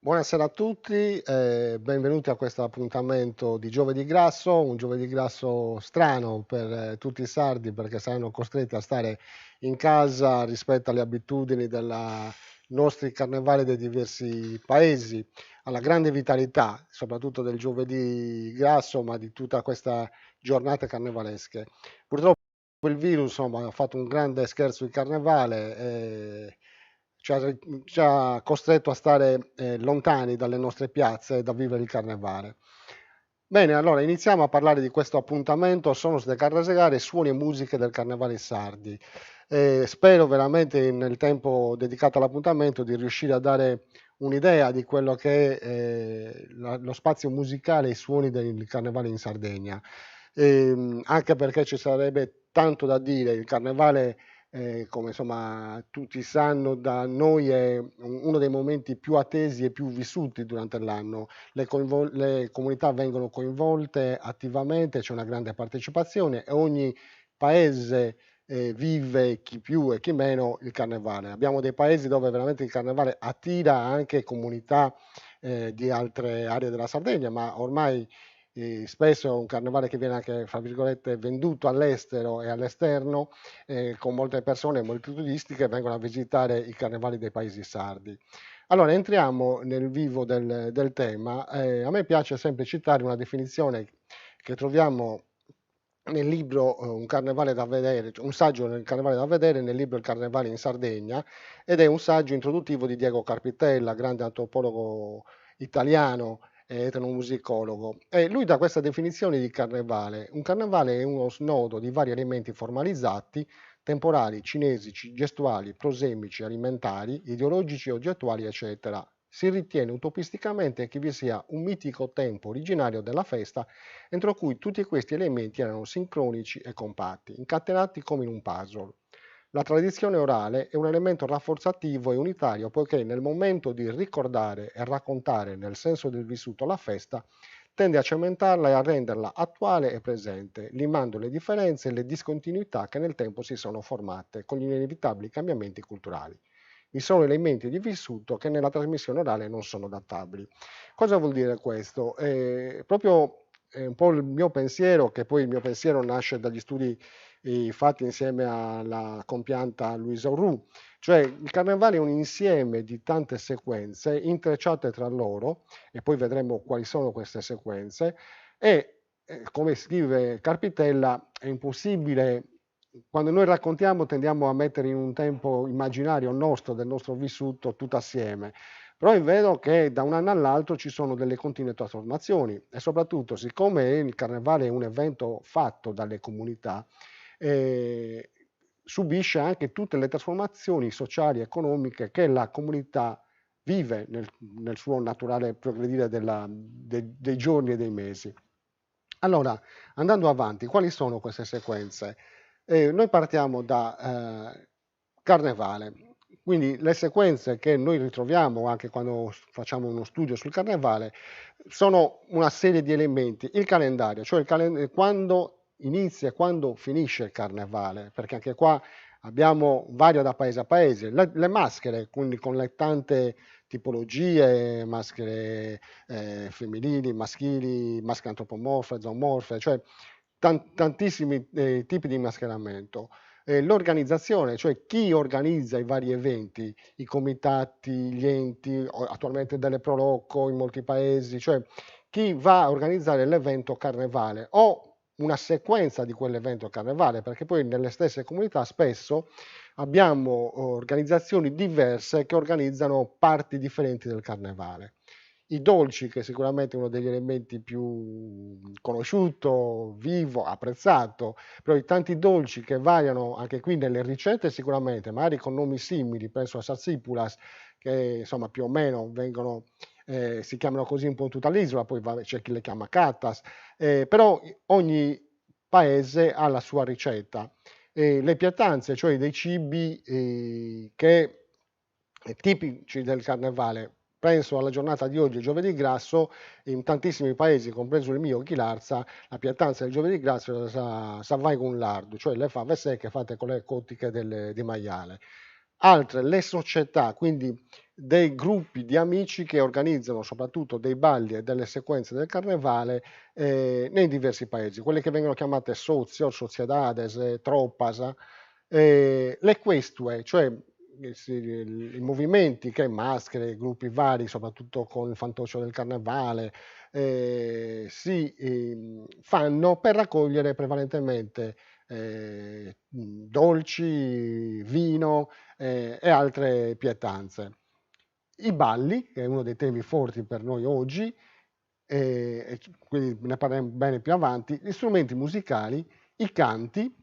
Buonasera a tutti, benvenuti a questo appuntamento di Giovedì Grasso, un Giovedì Grasso strano per tutti i sardi perché saranno costretti a stare in casa rispetto alle abitudini dei nostri carnevali dei diversi paesi, alla grande vitalità, soprattutto del Giovedì Grasso, ma di tutta questa giornate carnevalesche. Purtroppo il virus, insomma, ha fatto un grande scherzo di carnevale. Ci ha costretto a stare lontani dalle nostre piazze e da vivere il carnevale. Bene, allora iniziamo a parlare di questo appuntamento, sono de Carrasegare, suoni e musiche del Carnevale Sardi. Spero veramente nel tempo dedicato all'appuntamento di riuscire a dare un'idea di quello che è lo spazio musicale e i suoni del Carnevale in Sardegna. Anche perché ci sarebbe tanto da dire, il Carnevale come insomma tutti sanno, da noi è uno dei momenti più attesi e più vissuti durante l'anno. Le comunità vengono coinvolte attivamente, c'è una grande partecipazione e ogni paese vive chi più e chi meno il carnevale. Abbiamo dei paesi dove veramente il carnevale attira anche comunità di altre aree della Sardegna, ma ormai spesso è un carnevale che viene anche, fra virgolette, venduto all'estero e all'esterno, con molte persone, molti turisti che vengono a visitare i carnevali dei paesi sardi. Allora, entriamo nel vivo del tema. A me piace sempre citare una definizione che troviamo nel libro Un carnevale da vedere, un saggio nel carnevale da vedere, nel libro Il carnevale in Sardegna, ed è un saggio introduttivo di Diego Carpitella, grande antropologo italiano e etnomusicologo. E lui dà questa definizione di carnevale. Un carnevale è uno snodo di vari elementi formalizzati, temporali, cinesici, gestuali, prosemici, alimentari, ideologici, oggettuali, eccetera. Si ritiene utopisticamente che vi sia un mitico tempo originario della festa entro cui tutti questi elementi erano sincronici e compatti, incatenati come in un puzzle. La tradizione orale è un elemento rafforzativo e unitario poiché nel momento di ricordare e raccontare nel senso del vissuto la festa tende a cementarla e a renderla attuale e presente, limando le differenze e le discontinuità che nel tempo si sono formate con gli inevitabili cambiamenti culturali. Vi sono elementi di vissuto che nella trasmissione orale non sono adattabili. Cosa vuol dire questo? Proprio è un po' il mio pensiero, che poi il mio pensiero nasce dagli studi fatti insieme alla compianta Luisa Urru, cioè il carnevale è un insieme di tante sequenze intrecciate tra loro, e poi vedremo quali sono queste sequenze, e come scrive Carpitella, è impossibile, quando noi raccontiamo tendiamo a mettere in un tempo immaginario nostro, del nostro vissuto, tutto assieme. Però è vero che da un anno all'altro ci sono delle continue trasformazioni e soprattutto, siccome il carnevale è un evento fatto dalle comunità, eh, subisce anche tutte le trasformazioni sociali e economiche che la comunità vive nel suo naturale progredire dei giorni e dei mesi. Allora, andando avanti, quali sono queste sequenze? Noi partiamo da Carnevale, quindi le sequenze che noi ritroviamo anche quando facciamo uno studio sul Carnevale sono una serie di elementi. Il calendario, cioè quando inizia e quando finisce il Carnevale, perché anche qua abbiamo vario da paese a paese. Le maschere, quindi con le tante tipologie, maschere femminili, maschili, maschere antropomorfe, zoomorfe, cioè tantissimi tipi di mascheramento. L'organizzazione, cioè chi organizza i vari eventi, i comitati, gli enti, attualmente delle Prolocco in molti paesi, cioè chi va a organizzare l'evento carnevale o una sequenza di quell'evento carnevale, perché poi nelle stesse comunità spesso abbiamo organizzazioni diverse che organizzano parti differenti del carnevale. I dolci, che sicuramente è uno degli elementi più conosciuto, vivo, apprezzato, però i tanti dolci che variano anche qui nelle ricette sicuramente, magari con nomi simili, penso a Satsipulas, che insomma più o meno vengono, si chiamano così un po' in tutta l'isola, poi c'è chi le chiama Katas, però ogni paese ha la sua ricetta. Le pietanze, cioè dei cibi che tipici del carnevale. Penso alla giornata di oggi, Giovedì Grasso, in tantissimi paesi, compreso il mio, Chilarza, la pietanza del Giovedì Grasso sa vai con lardo, cioè le fave secche fatte con le cottiche di maiale. altre le società, quindi dei gruppi di amici che organizzano soprattutto dei balli e delle sequenze del carnevale nei diversi paesi, quelle che vengono chiamate socio, sociedades, troppas, le questue, cioè i movimenti che maschere, gruppi vari, soprattutto con il fantoccio del carnevale, si fanno per raccogliere prevalentemente dolci, vino e altre pietanze. I balli, che è uno dei temi forti per noi oggi, e quindi ne parleremo bene più avanti, gli strumenti musicali, i canti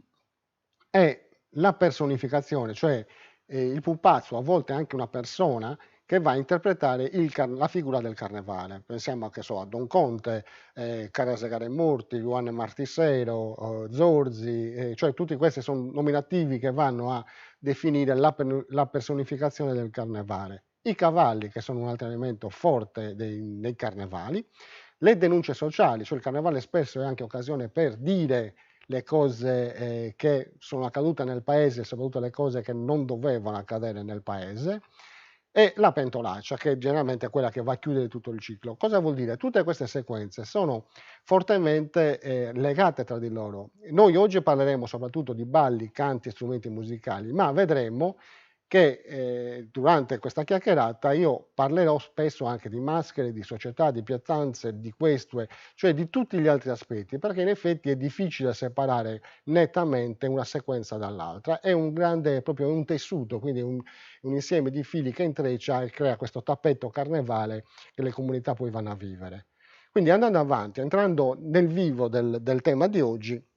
e la personificazione, cioè il pupazzo, a volte anche una persona, che va a interpretare la figura del carnevale. Pensiamo che so, a Don Conte, Carasegare Morti, Ioanne Martisero, Zorzi, cioè tutti questi sono nominativi che vanno a definire la personificazione del carnevale. I cavalli, che sono un altro elemento forte nei carnevali, le denunce sociali, cioè il carnevale spesso è anche occasione per dire le cose che sono accadute nel paese, soprattutto le cose che non dovevano accadere nel paese, e la pentolaccia, che generalmente è quella che va a chiudere tutto il ciclo. Cosa vuol dire? Tutte queste sequenze sono fortemente legate tra di loro. Noi oggi parleremo soprattutto di balli, canti e strumenti musicali, ma vedremo che durante questa chiacchierata io parlerò spesso anche di maschere, di società, di pietanze, di questue, cioè di tutti gli altri aspetti, perché in effetti è difficile separare nettamente una sequenza dall'altra. È un grande, proprio un tessuto, quindi un insieme di fili che intreccia e crea questo tappeto carnevale che le comunità poi vanno a vivere. Quindi andando avanti, entrando nel vivo del tema di oggi,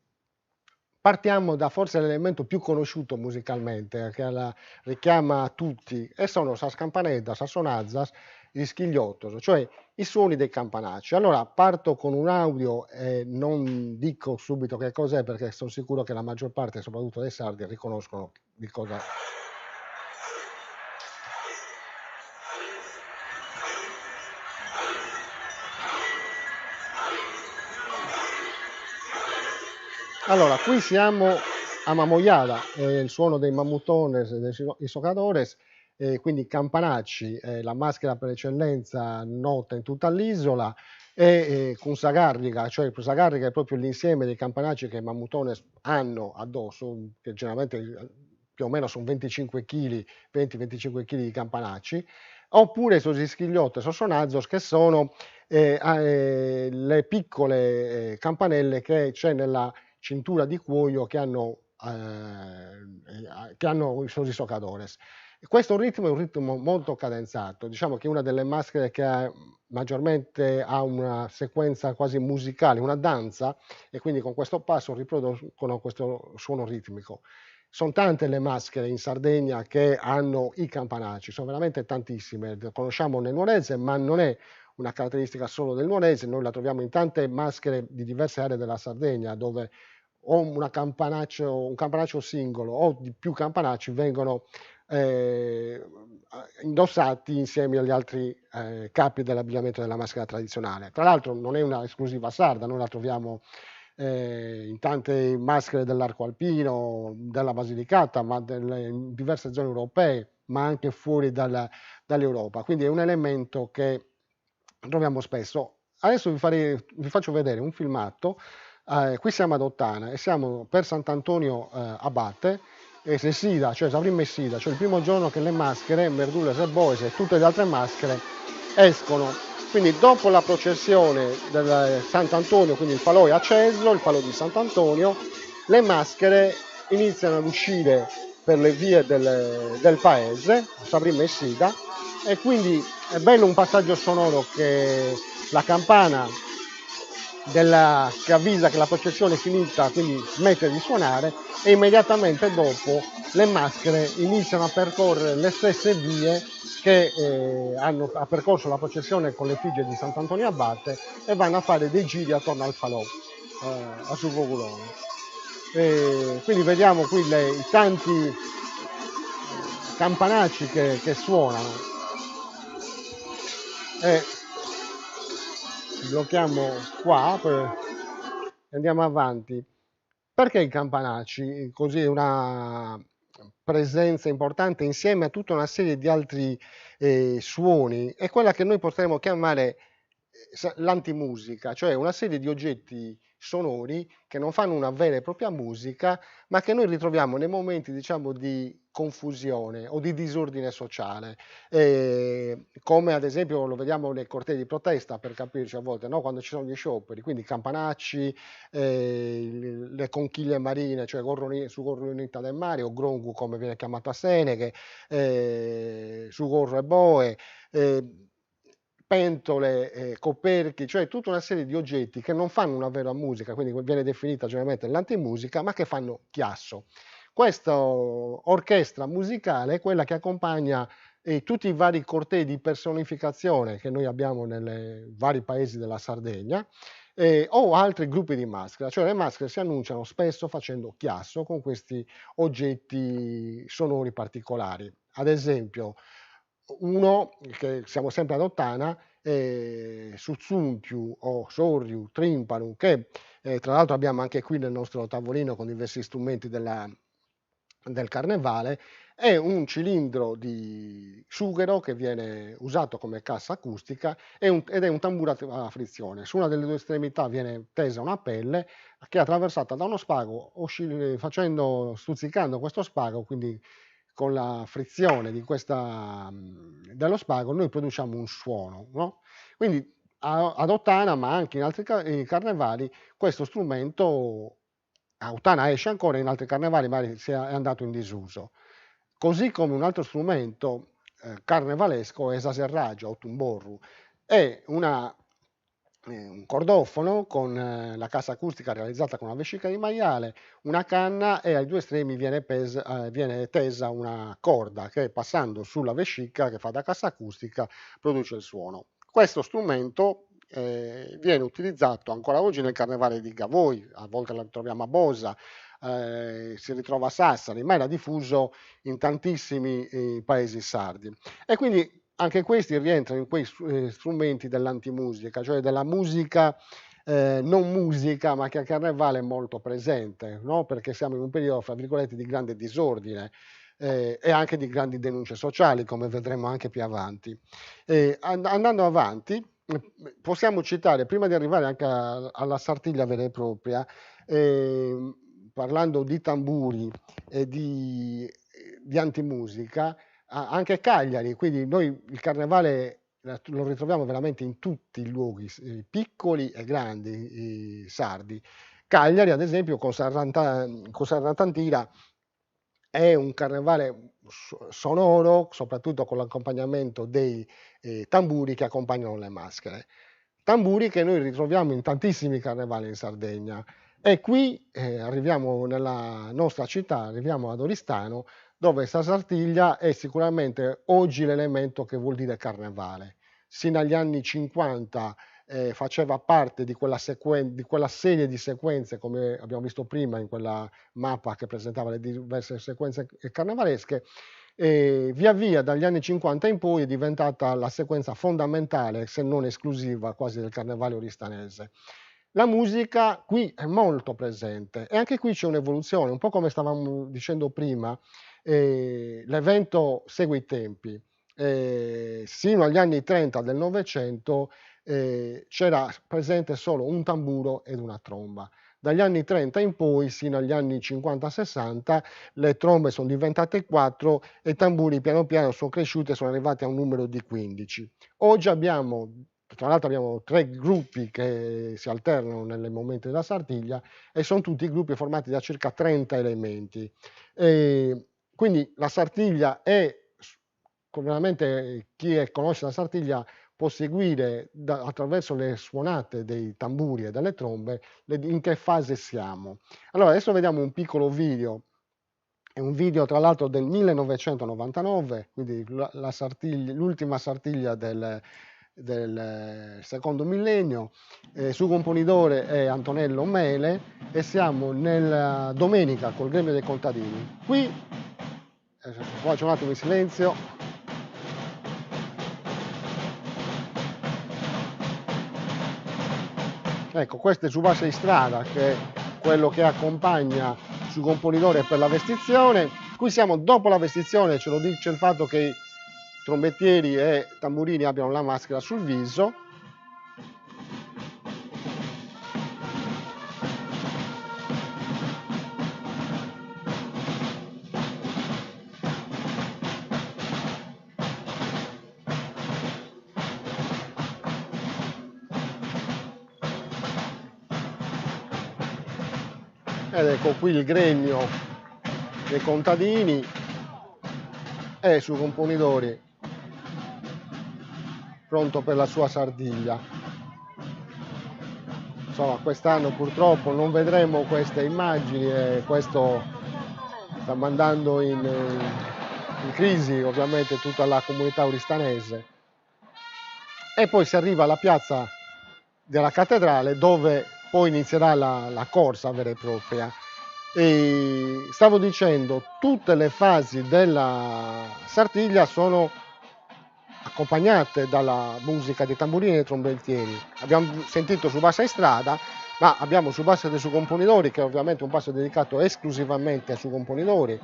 partiamo da forse l'elemento più conosciuto musicalmente, che richiama tutti, e sono Sas Campaneddas, Sassonazzas, gli schigliottos, cioè i suoni dei campanacci. Allora parto con un audio e non dico subito che cos'è, perché sono sicuro che la maggior parte, soprattutto dei sardi, riconoscono di cosa. Allora, qui siamo a Mamoiada, il suono dei mamutones e dei socadores, quindi campanacci, la maschera per eccellenza nota in tutta l'isola, e con Sagarriga, cioè il Sagarriga è proprio l'insieme dei campanacci che i mamutones hanno addosso, che generalmente più o meno sono 25 kg, 20-25 kg di campanacci, oppure i schigliotti e sossonazos, che sono le piccole campanelle che c'è nella cintura di cuoio che hanno i sosisocadores. Questo ritmo è un ritmo molto cadenzato, diciamo che è una delle maschere che maggiormente ha una sequenza quasi musicale, una danza, e quindi con questo passo riproducono questo suono ritmico. Sono tante le maschere in Sardegna che hanno i campanacci, sono veramente tantissime, le conosciamo nel nuorese, ma non è una caratteristica solo del nuorese, noi la troviamo in tante maschere di diverse aree della Sardegna, dove o un campanaccio singolo o di più campanacci vengono indossati insieme agli altri capi dell'abbigliamento della maschera tradizionale. Tra l'altro non è una esclusiva sarda, noi la troviamo in tante maschere dell'arco alpino, della Basilicata, ma in diverse zone europee, ma anche fuori dall'Europa. Quindi è un elemento che troviamo spesso. Adesso vi faccio vedere un filmato. Qui siamo ad Ottana e siamo per Sant'Antonio Abate e Sessida, cioè Savrin Messida, cioè il primo giorno che le maschere, Merdulles e Boes e tutte le altre maschere escono. Quindi dopo la processione del Sant'Antonio, quindi il falò è acceso, il falò di Sant'Antonio, le maschere iniziano ad uscire per le vie del paese, Savrin Messida, e quindi è bello un passaggio sonoro che la campana che avvisa che la processione è finita, quindi smette di suonare, e immediatamente dopo le maschere iniziano a percorrere le stesse vie che ha percorso la processione con l'effigie di Sant'Antonio Abate, e vanno a fare dei giri attorno al falò a Survogulone. Quindi vediamo qui i tanti campanacci che suonano. Blocchiamo qua e andiamo avanti. Perché i campanacci? Così una presenza importante insieme a tutta una serie di altri suoni, è quella che noi potremmo chiamare l'antimusica, cioè una serie di oggetti sonori che non fanno una vera e propria musica, ma che noi ritroviamo nei momenti, diciamo, di confusione o di disordine sociale, come ad esempio lo vediamo nei cortei di protesta, per capirci a volte, no? Quando ci sono gli scioperi, quindi campanacci, le conchiglie marine, cioè su gorgonita del mare, o grongu come viene chiamato a Seneghe, su gorro e boe, pentole, coperchi, cioè tutta una serie di oggetti che non fanno una vera musica, quindi viene definita generalmente l'antimusica, ma che fanno chiasso. Questa orchestra musicale è quella che accompagna tutti i vari cortei di personificazione che noi abbiamo nei vari paesi della Sardegna, o altri gruppi di maschera, cioè le maschere si annunciano spesso facendo chiasso con questi oggetti sonori particolari. Ad esempio, uno che siamo sempre ad Ottana, Suzzunchiu o Sorriu, Trimpanu, che tra l'altro abbiamo anche qui nel nostro tavolino con diversi strumenti del carnevale, è un cilindro di sughero che viene usato come cassa acustica ed è un tamburo a frizione. Su una delle due estremità viene tesa una pelle che è attraversata da uno spago, stuzzicando questo spago, quindi con la frizione dello spago noi produciamo un suono, no? Quindi ad Ottana, ma anche in altri carnevali, questo strumento a Ottana esce ancora, in altri carnevali magari è andato in disuso. Così come un altro strumento carnevalesco è Saserraggio o Tumborru, è un cordofono con la cassa acustica realizzata con una vescica di maiale, una canna e ai due estremi viene tesa una corda che passando sulla vescica che fa da cassa acustica produce il suono. Questo strumento viene utilizzato ancora oggi nel carnevale di Gavoi, a volte lo troviamo a Bosa, si ritrova a Sassari, ma era diffuso in tantissimi paesi sardi. E quindi anche questi rientrano in quei strumenti dell'antimusica, cioè della musica non musica, ma che a carnevale è molto presente, no? Perché siamo in un periodo, fra virgolette, di grande disordine e anche di grandi denunce sociali, come vedremo anche più avanti. Andando avanti, possiamo citare, prima di arrivare anche alla Sartiglia vera e propria, parlando di tamburi e di antimusica, anche Cagliari, quindi noi il carnevale lo ritroviamo veramente in tutti i luoghi, piccoli e grandi, sardi. Cagliari, ad esempio, con Sarrantantira è un carnevale sonoro, soprattutto con l'accompagnamento dei tamburi che accompagnano le maschere. Tamburi che noi ritroviamo in tantissimi carnevali in Sardegna. E qui arriviamo nella nostra città, arriviamo ad Oristano, dove sta Sartiglia è sicuramente oggi l'elemento che vuol dire carnevale. Sino agli anni 50 faceva parte di quella serie di sequenze, come abbiamo visto prima in quella mappa che presentava le diverse sequenze carnevalesche. Via via dagli anni 50 in poi è diventata la sequenza fondamentale, se non esclusiva, quasi del carnevale oristanese. La musica qui è molto presente e anche qui c'è un'evoluzione, un po' come stavamo dicendo prima, l'evento segue i tempi. Sino agli anni 30 del Novecento c'era presente solo un tamburo ed una tromba. Dagli anni 30 in poi, sino agli anni 50-60, le trombe sono diventate 4 e i tamburi piano piano sono cresciuti e sono arrivati a un numero di 15. Oggi tra l'altro abbiamo 3 gruppi che si alternano nelle momenti della Sartiglia e sono tutti gruppi formati da circa 30 elementi. Quindi la Sartiglia è, veramente chi conosce la Sartiglia può seguire attraverso le suonate dei tamburi e delle trombe in che fase siamo. Allora adesso vediamo un piccolo video, è un video tra l'altro del 1999, quindi l'ultima Sartiglia del secondo millennio, su componitore è Antonello Mele e siamo nella domenica col gremio dei contadini. Qui faccio un attimo di silenzio. Ecco, questo è su base di strada, che è quello che accompagna su componitore per la vestizione. Qui siamo dopo la vestizione, ce lo dice il fatto che i trombettieri e tamburini abbiano la maschera sul viso. Ed ecco qui il gremio dei contadini e sui componidori pronto per la sua Sardiglia. Insomma, quest'anno purtroppo non vedremo queste immagini e questo sta mandando in crisi ovviamente tutta la comunità oristanese. E poi si arriva alla piazza della cattedrale dove poi inizierà la corsa vera e propria. E stavo dicendo, tutte le fasi della Sartiglia sono accompagnate dalla musica dei tamburini e dei trombettieri. Abbiamo sentito su base strada, ma abbiamo su base dei succomponidori, che è ovviamente un passo dedicato esclusivamente ai succomponidori.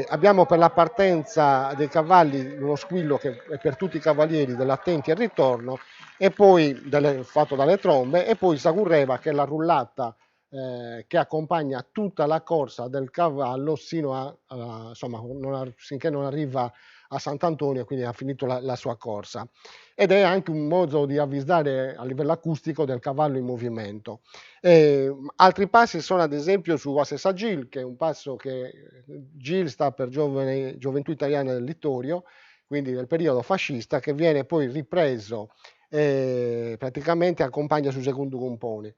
Abbiamo per la partenza dei cavalli uno squillo che è per tutti i cavalieri dell'attenti al ritorno, e poi fatto dalle trombe, e poi Sagurreva, che è la rullata che accompagna tutta la corsa del cavallo sino insomma, finché non arriva a Sant'Antonio, quindi ha finito la sua corsa. Ed è anche un modo di avvisare a livello acustico del cavallo in movimento. Altri passi sono ad esempio su Oasesa Gil, che è un passo che Gil sta per Gioventù Italiana del Littorio, quindi nel periodo fascista, che viene poi ripreso praticamente accompagna su secondo compone.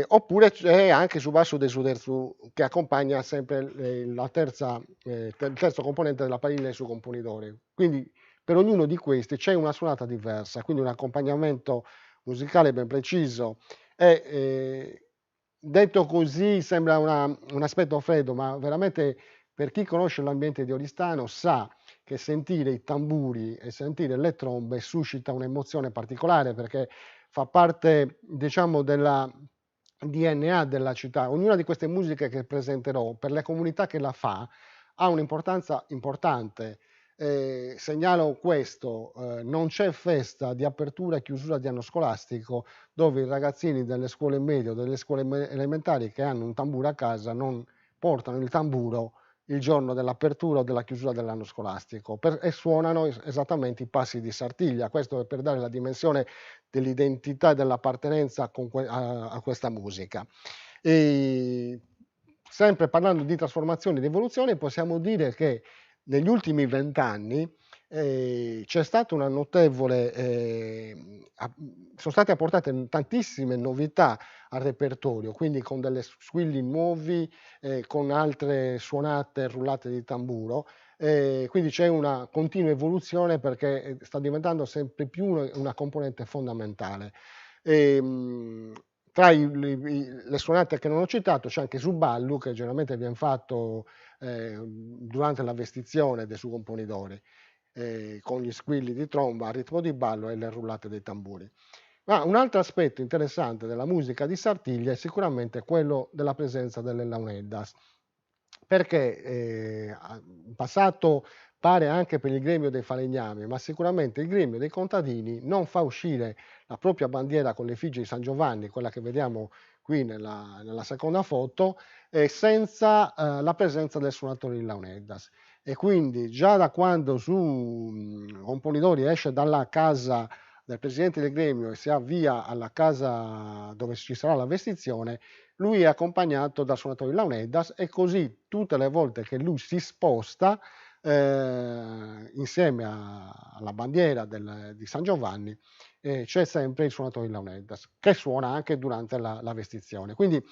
Oppure c'è anche su basso de Suderzu, che accompagna sempre il terzo componente della pariglia su componitore. Quindi per ognuno di questi c'è una suonata diversa, quindi un accompagnamento musicale ben preciso. Detto così sembra un aspetto freddo, ma veramente per chi conosce l'ambiente di Oristano sa che sentire i tamburi e sentire le trombe suscita un'emozione particolare, perché fa parte, diciamo, della DNA della città. Ognuna di queste musiche che presenterò, per le comunità che la fa, ha un'importanza importante. Segnalo questo, non c'è festa di apertura e chiusura di anno scolastico dove i ragazzini delle scuole medie o delle scuole elementari che hanno un tamburo a casa non portano il tamburo il giorno dell'apertura o della chiusura dell'anno scolastico e suonano esattamente i passi di Sartiglia. Questo è per dare la dimensione dell'identità e dell'appartenenza a questa musica. E sempre parlando di trasformazione e di evoluzione, possiamo dire che negli ultimi 20 anni c'è stata una notevole, sono state apportate tantissime novità al repertorio, quindi con delle squilli nuovi, con altre suonate rullate di tamburo, quindi c'è una continua evoluzione perché sta diventando sempre più una componente fondamentale. Tra le suonate che non ho citato c'è anche Zuballu, che generalmente viene fatto durante la vestizione dei suoi componidori, con gli squilli di tromba a ritmo di ballo e le rullate dei tamburi. Ma un altro aspetto interessante della musica di Sartiglia è sicuramente quello della presenza delle launeddas, perché in passato pare anche per il gremio dei falegnami, ma sicuramente il gremio dei contadini non fa uscire la propria bandiera con l'effigie di San Giovanni, quella che vediamo qui nella seconda foto, senza la presenza del suonatore di launeddas. E quindi già da quando su Pompolidori esce dalla casa del presidente del gremio e si avvia alla casa dove ci sarà la vestizione, lui è accompagnato dal suonatore di launeddas, e così tutte le volte che lui si sposta insieme alla bandiera di San Giovanni c'è sempre il suonatore di launeddas che suona anche durante la vestizione. Quindi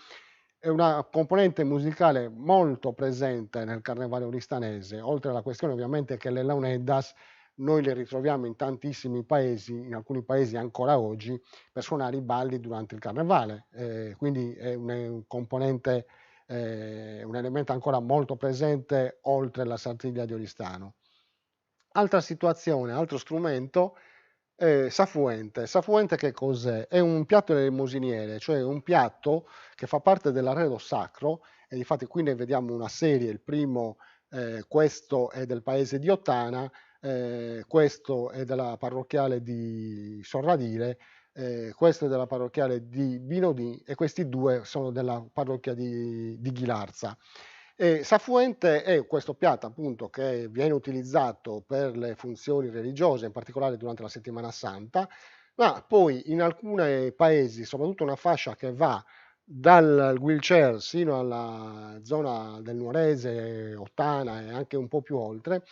è una componente musicale molto presente nel carnevale oristanese, oltre alla questione ovviamente che le launeddas noi le ritroviamo in tantissimi paesi, in alcuni paesi ancora oggi, per suonare i balli durante il carnevale, quindi è un componente, un elemento ancora molto presente oltre la Sartiglia di Oristano. Altra situazione, altro strumento, Safuente. Safuente che cos'è? È un piatto elemosiniere, cioè un piatto che fa parte dell'arredo sacro, e infatti qui ne vediamo una serie, il primo questo è del paese di Ottana, questo è della parrocchiale di Sorradire, questo è della parrocchiale di Binodì e questi due sono della parrocchia di Ghilarza. Safuente è questo piatto appunto che viene utilizzato per le funzioni religiose, in particolare durante la settimana santa, ma poi in alcuni paesi, soprattutto una fascia che va dal Guilcer sino alla zona del Nuorese, Ottana e anche un po' più oltre,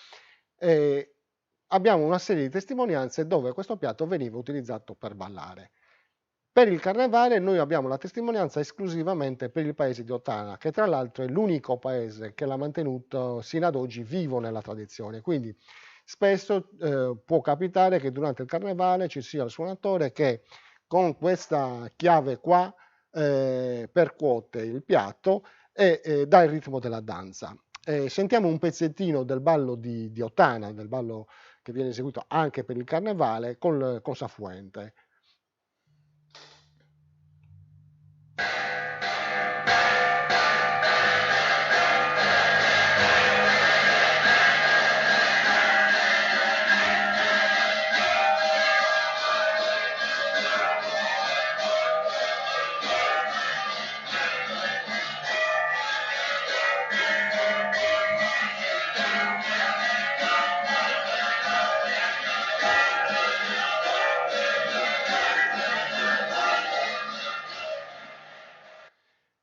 abbiamo una serie di testimonianze dove questo piatto veniva utilizzato per ballare. Per il carnevale noi abbiamo la testimonianza esclusivamente per il paese di Ottana, che tra l'altro è l'unico paese che l'ha mantenuto sino ad oggi vivo nella tradizione. Quindi spesso può capitare che durante il carnevale ci sia il suonatore che con questa chiave qua percuote il piatto e dà il ritmo della danza. Sentiamo un pezzettino del ballo di Ottana, del ballo che viene eseguito anche per il carnevale con Safuente.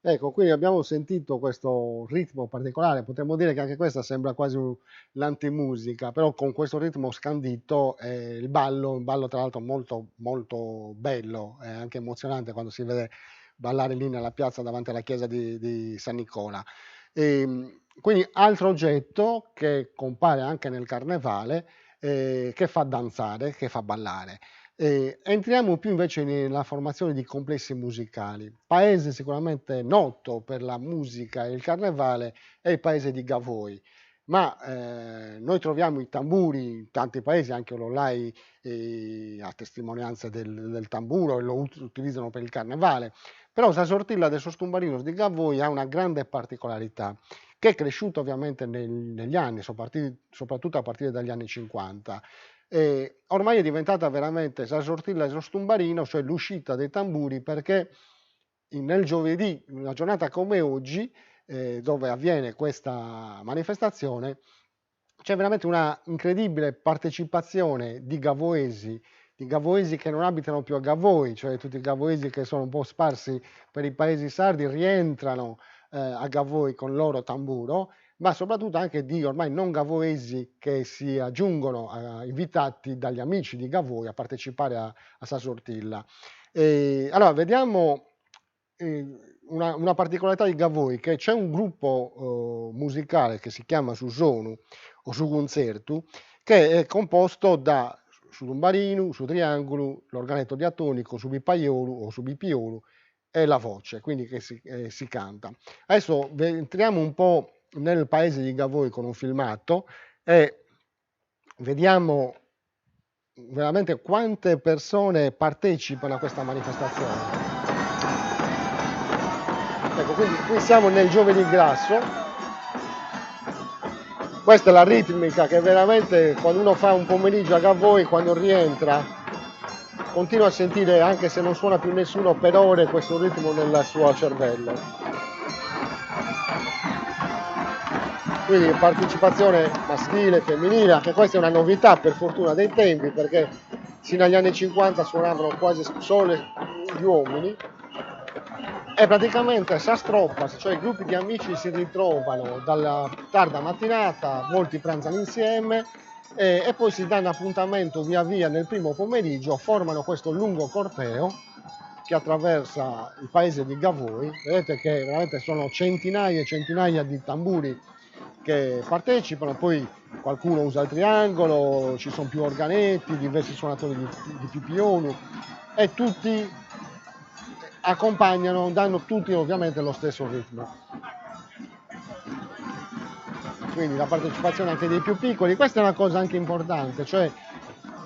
Ecco, quindi abbiamo sentito questo ritmo particolare, potremmo dire che anche questa sembra quasi l'antimusica, però con questo ritmo scandito, un ballo tra l'altro molto, molto bello e anche emozionante quando si vede ballare lì nella piazza davanti alla chiesa di San Nicola. Quindi altro oggetto che compare anche nel carnevale, che fa danzare, che fa ballare. Entriamo più invece nella formazione di complessi musicali. Paese sicuramente noto per la musica e il carnevale è il paese di Gavoi, ma noi troviamo i tamburi in tanti paesi, anche l'Olai a testimonianza del tamburo e lo utilizzano per il carnevale. Però Sasortilla de Sostumbarino di Gavoi ha una grande particolarità che è cresciuta ovviamente negli anni, soprattutto a partire dagli anni 50. Ormai è diventata veramente Sasortilla e Sostumbarino, cioè l'uscita dei tamburi, perché nel giovedì, in una giornata come oggi, dove avviene questa manifestazione, c'è veramente una incredibile partecipazione di gavoesi che non abitano più a Gavoi, cioè tutti i gavoesi che sono un po' sparsi per i paesi sardi rientrano a Gavoi con il loro tamburo, ma soprattutto anche di ormai non gavoesi che si aggiungono invitati dagli amici di Gavoi a partecipare a Sasortilla. Allora, vediamo una particolarità di Gavoi, che c'è un gruppo musicale che si chiama Susonu o Sugunzertu, che è composto da su Lumbarinu, su Triangolo, l'organetto diatonico, su Bipaiolu o su Bipiolu e la voce, quindi che si canta. Adesso entriamo un po' nel paese di Gavoi con un filmato e vediamo veramente quante persone partecipano a questa manifestazione. Ecco, quindi qui siamo nel Giovedì Grasso. Questa è la ritmica che veramente quando uno fa un pomeriggio a Gavoi, quando rientra, continua a sentire, anche se non suona più nessuno per ore, questo ritmo nel suo cervello. Quindi partecipazione maschile, femminile, anche questa è una novità per fortuna dei tempi, perché sino agli anni 50 suonavano quasi solo gli uomini. E praticamente s'astroppa, cioè i gruppi di amici si ritrovano dalla tarda mattinata, molti pranzano insieme e poi si danno appuntamento via via nel primo pomeriggio, formano questo lungo corteo che attraversa il paese di Gavoi. Vedete che veramente sono centinaia e centinaia di tamburi che partecipano, poi qualcuno usa il triangolo, ci sono più organetti, diversi suonatori di pipionu e tutti accompagnano, danno tutti ovviamente lo stesso ritmo. Quindi la partecipazione anche dei più piccoli, questa è una cosa anche importante, cioè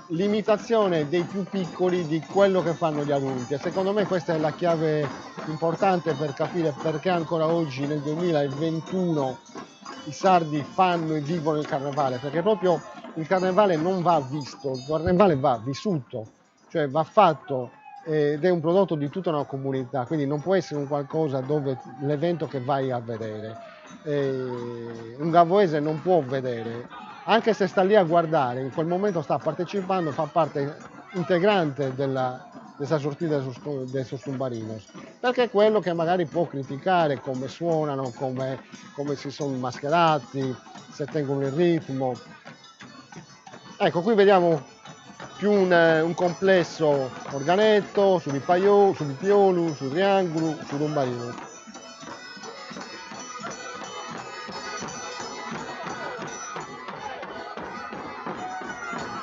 l'imitazione dei più piccoli di quello che fanno gli adulti, e secondo me questa è la chiave importante per capire perché ancora oggi nel 2021 i sardi fanno e vivono il carnevale, perché proprio il carnevale non va visto, il carnevale va vissuto, cioè va fatto ed è un prodotto di tutta una comunità, quindi non può essere un qualcosa dove l'evento che vai a vedere. Un gavoese non può vedere, anche se sta lì a guardare, in quel momento sta partecipando, fa parte integrante della sortita del Sostumbarinos, perché è quello che magari può criticare come suonano, come si sono mascherati, se tengono il ritmo. Ecco, qui vediamo più un complesso organetto, sul piolo, sul triangolo, sul rumbarino.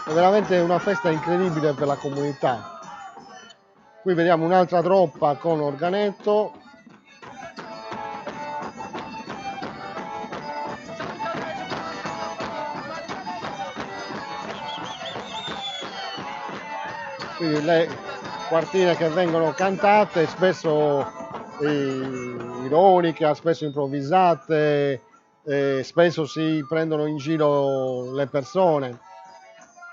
È veramente una festa incredibile per la comunità. Qui vediamo un'altra troppa con organetto. Quindi le quartine che vengono cantate, spesso ironiche, spesso improvvisate, spesso si prendono in giro le persone.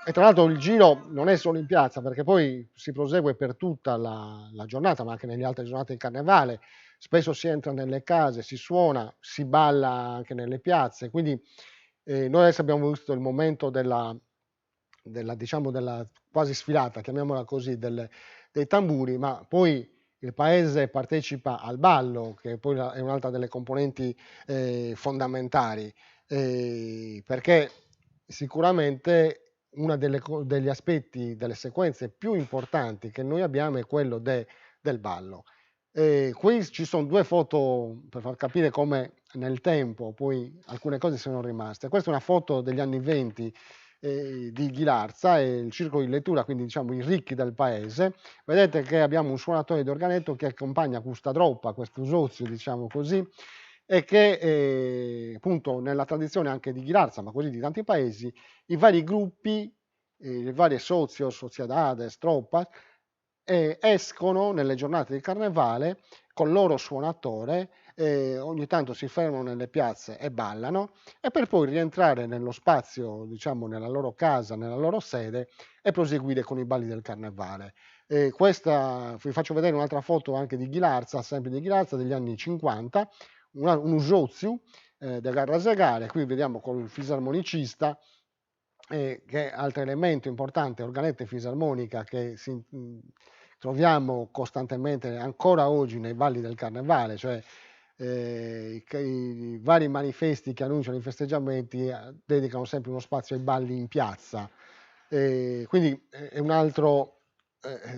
E tra l'altro il giro non è solo in piazza, perché poi si prosegue per tutta la giornata, ma anche nelle altre giornate di carnevale. Spesso si entra nelle case, si suona, si balla anche nelle piazze. Quindi noi adesso abbiamo visto il momento diciamo, della quasi sfilata, chiamiamola così, dei tamburi, ma poi il paese partecipa al ballo, che poi è un'altra delle componenti fondamentali, perché sicuramente uno degli aspetti, delle sequenze più importanti che noi abbiamo è quello del ballo. Qui ci sono due foto per far capire come nel tempo poi alcune cose sono rimaste. Questa è una foto degli anni 20 di Ghilarza e il circolo di lettura, quindi diciamo i ricchi del paese. Vedete che abbiamo un suonatore di organetto che accompagna questa troppa, questo sozio, diciamo così, e che appunto nella tradizione anche di Ghilarza, ma così di tanti paesi, i vari gruppi, le varie sozios, sociedades, troppas, escono nelle giornate di carnevale con il loro suonatore, ogni tanto si fermano nelle piazze e ballano, e per poi rientrare nello spazio, diciamo nella loro casa, nella loro sede e proseguire con i balli del carnevale. Questa, vi faccio vedere un'altra foto anche di Ghilarza, sempre di Ghilarza, degli anni 50, un usoziu da Garrasegare, qui vediamo con il fisarmonicista, che è altro elemento importante, organetto e fisarmonica che troviamo costantemente ancora oggi nei balli del carnevale, cioè i vari manifesti che annunciano i festeggiamenti dedicano sempre uno spazio ai balli in piazza, quindi è un altro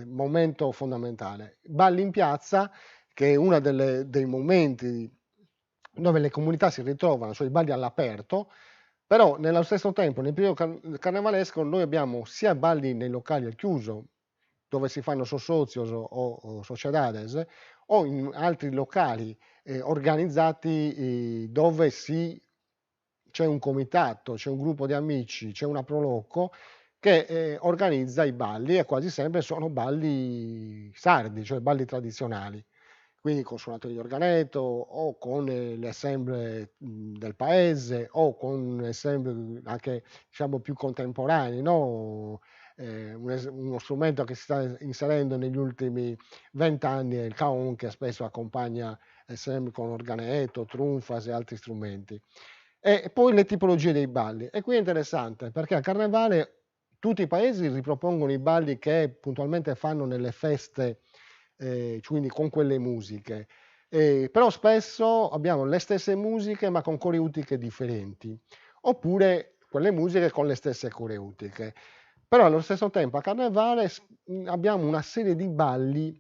momento fondamentale. Balli in piazza, che è uno dei momenti dove le comunità si ritrovano, cioè i balli all'aperto, però nello stesso tempo nel periodo carnevalesco noi abbiamo sia balli nei locali al chiuso, dove si fanno sossocios o sociedades, o in altri locali organizzati dove c'è un comitato, c'è un gruppo di amici, c'è una prolocco che organizza i balli, e quasi sempre sono balli sardi, cioè balli tradizionali, quindi con suonatori di organetto o con le assemblee del paese o con assemblee anche diciamo più contemporanei, no? Uno strumento che si sta inserendo negli ultimi 20 anni è il cajon, che spesso accompagna assemblee con organetto, trunfas e altri strumenti. E poi le tipologie dei balli. E qui è interessante perché al carnevale tutti i paesi ripropongono i balli che puntualmente fanno nelle feste, quindi con quelle musiche. Però spesso abbiamo le stesse musiche ma con coreutiche differenti, oppure quelle musiche con le stesse coreutiche. Però allo stesso tempo a carnevale abbiamo una serie di balli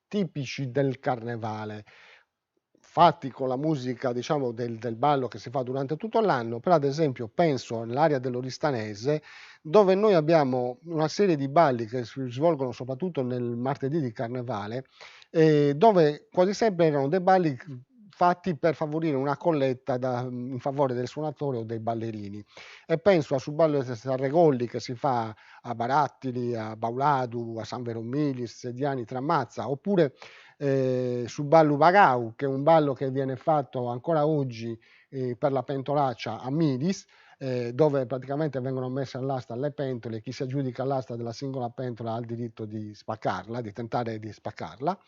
tipici del carnevale, fatti con la musica diciamo del ballo che si fa durante tutto l'anno, però ad esempio penso all'area dell'Oristanese, dove noi abbiamo una serie di balli che si svolgono soprattutto nel martedì di carnevale, dove quasi sempre erano dei balli fatti per favorire una colletta in favore del suonatore o dei ballerini. E penso sul ballo di Sarregolli che si fa a Barattili, a Bauladu, a San Veromilis, Sediani, Tramazza, oppure sul ballo Bagau, che è un ballo che viene fatto ancora oggi per la pentolaccia a Midis, dove praticamente vengono messe all'asta le pentole, chi si aggiudica l'asta della singola pentola ha il diritto di spaccarla, di tentare di spaccarla,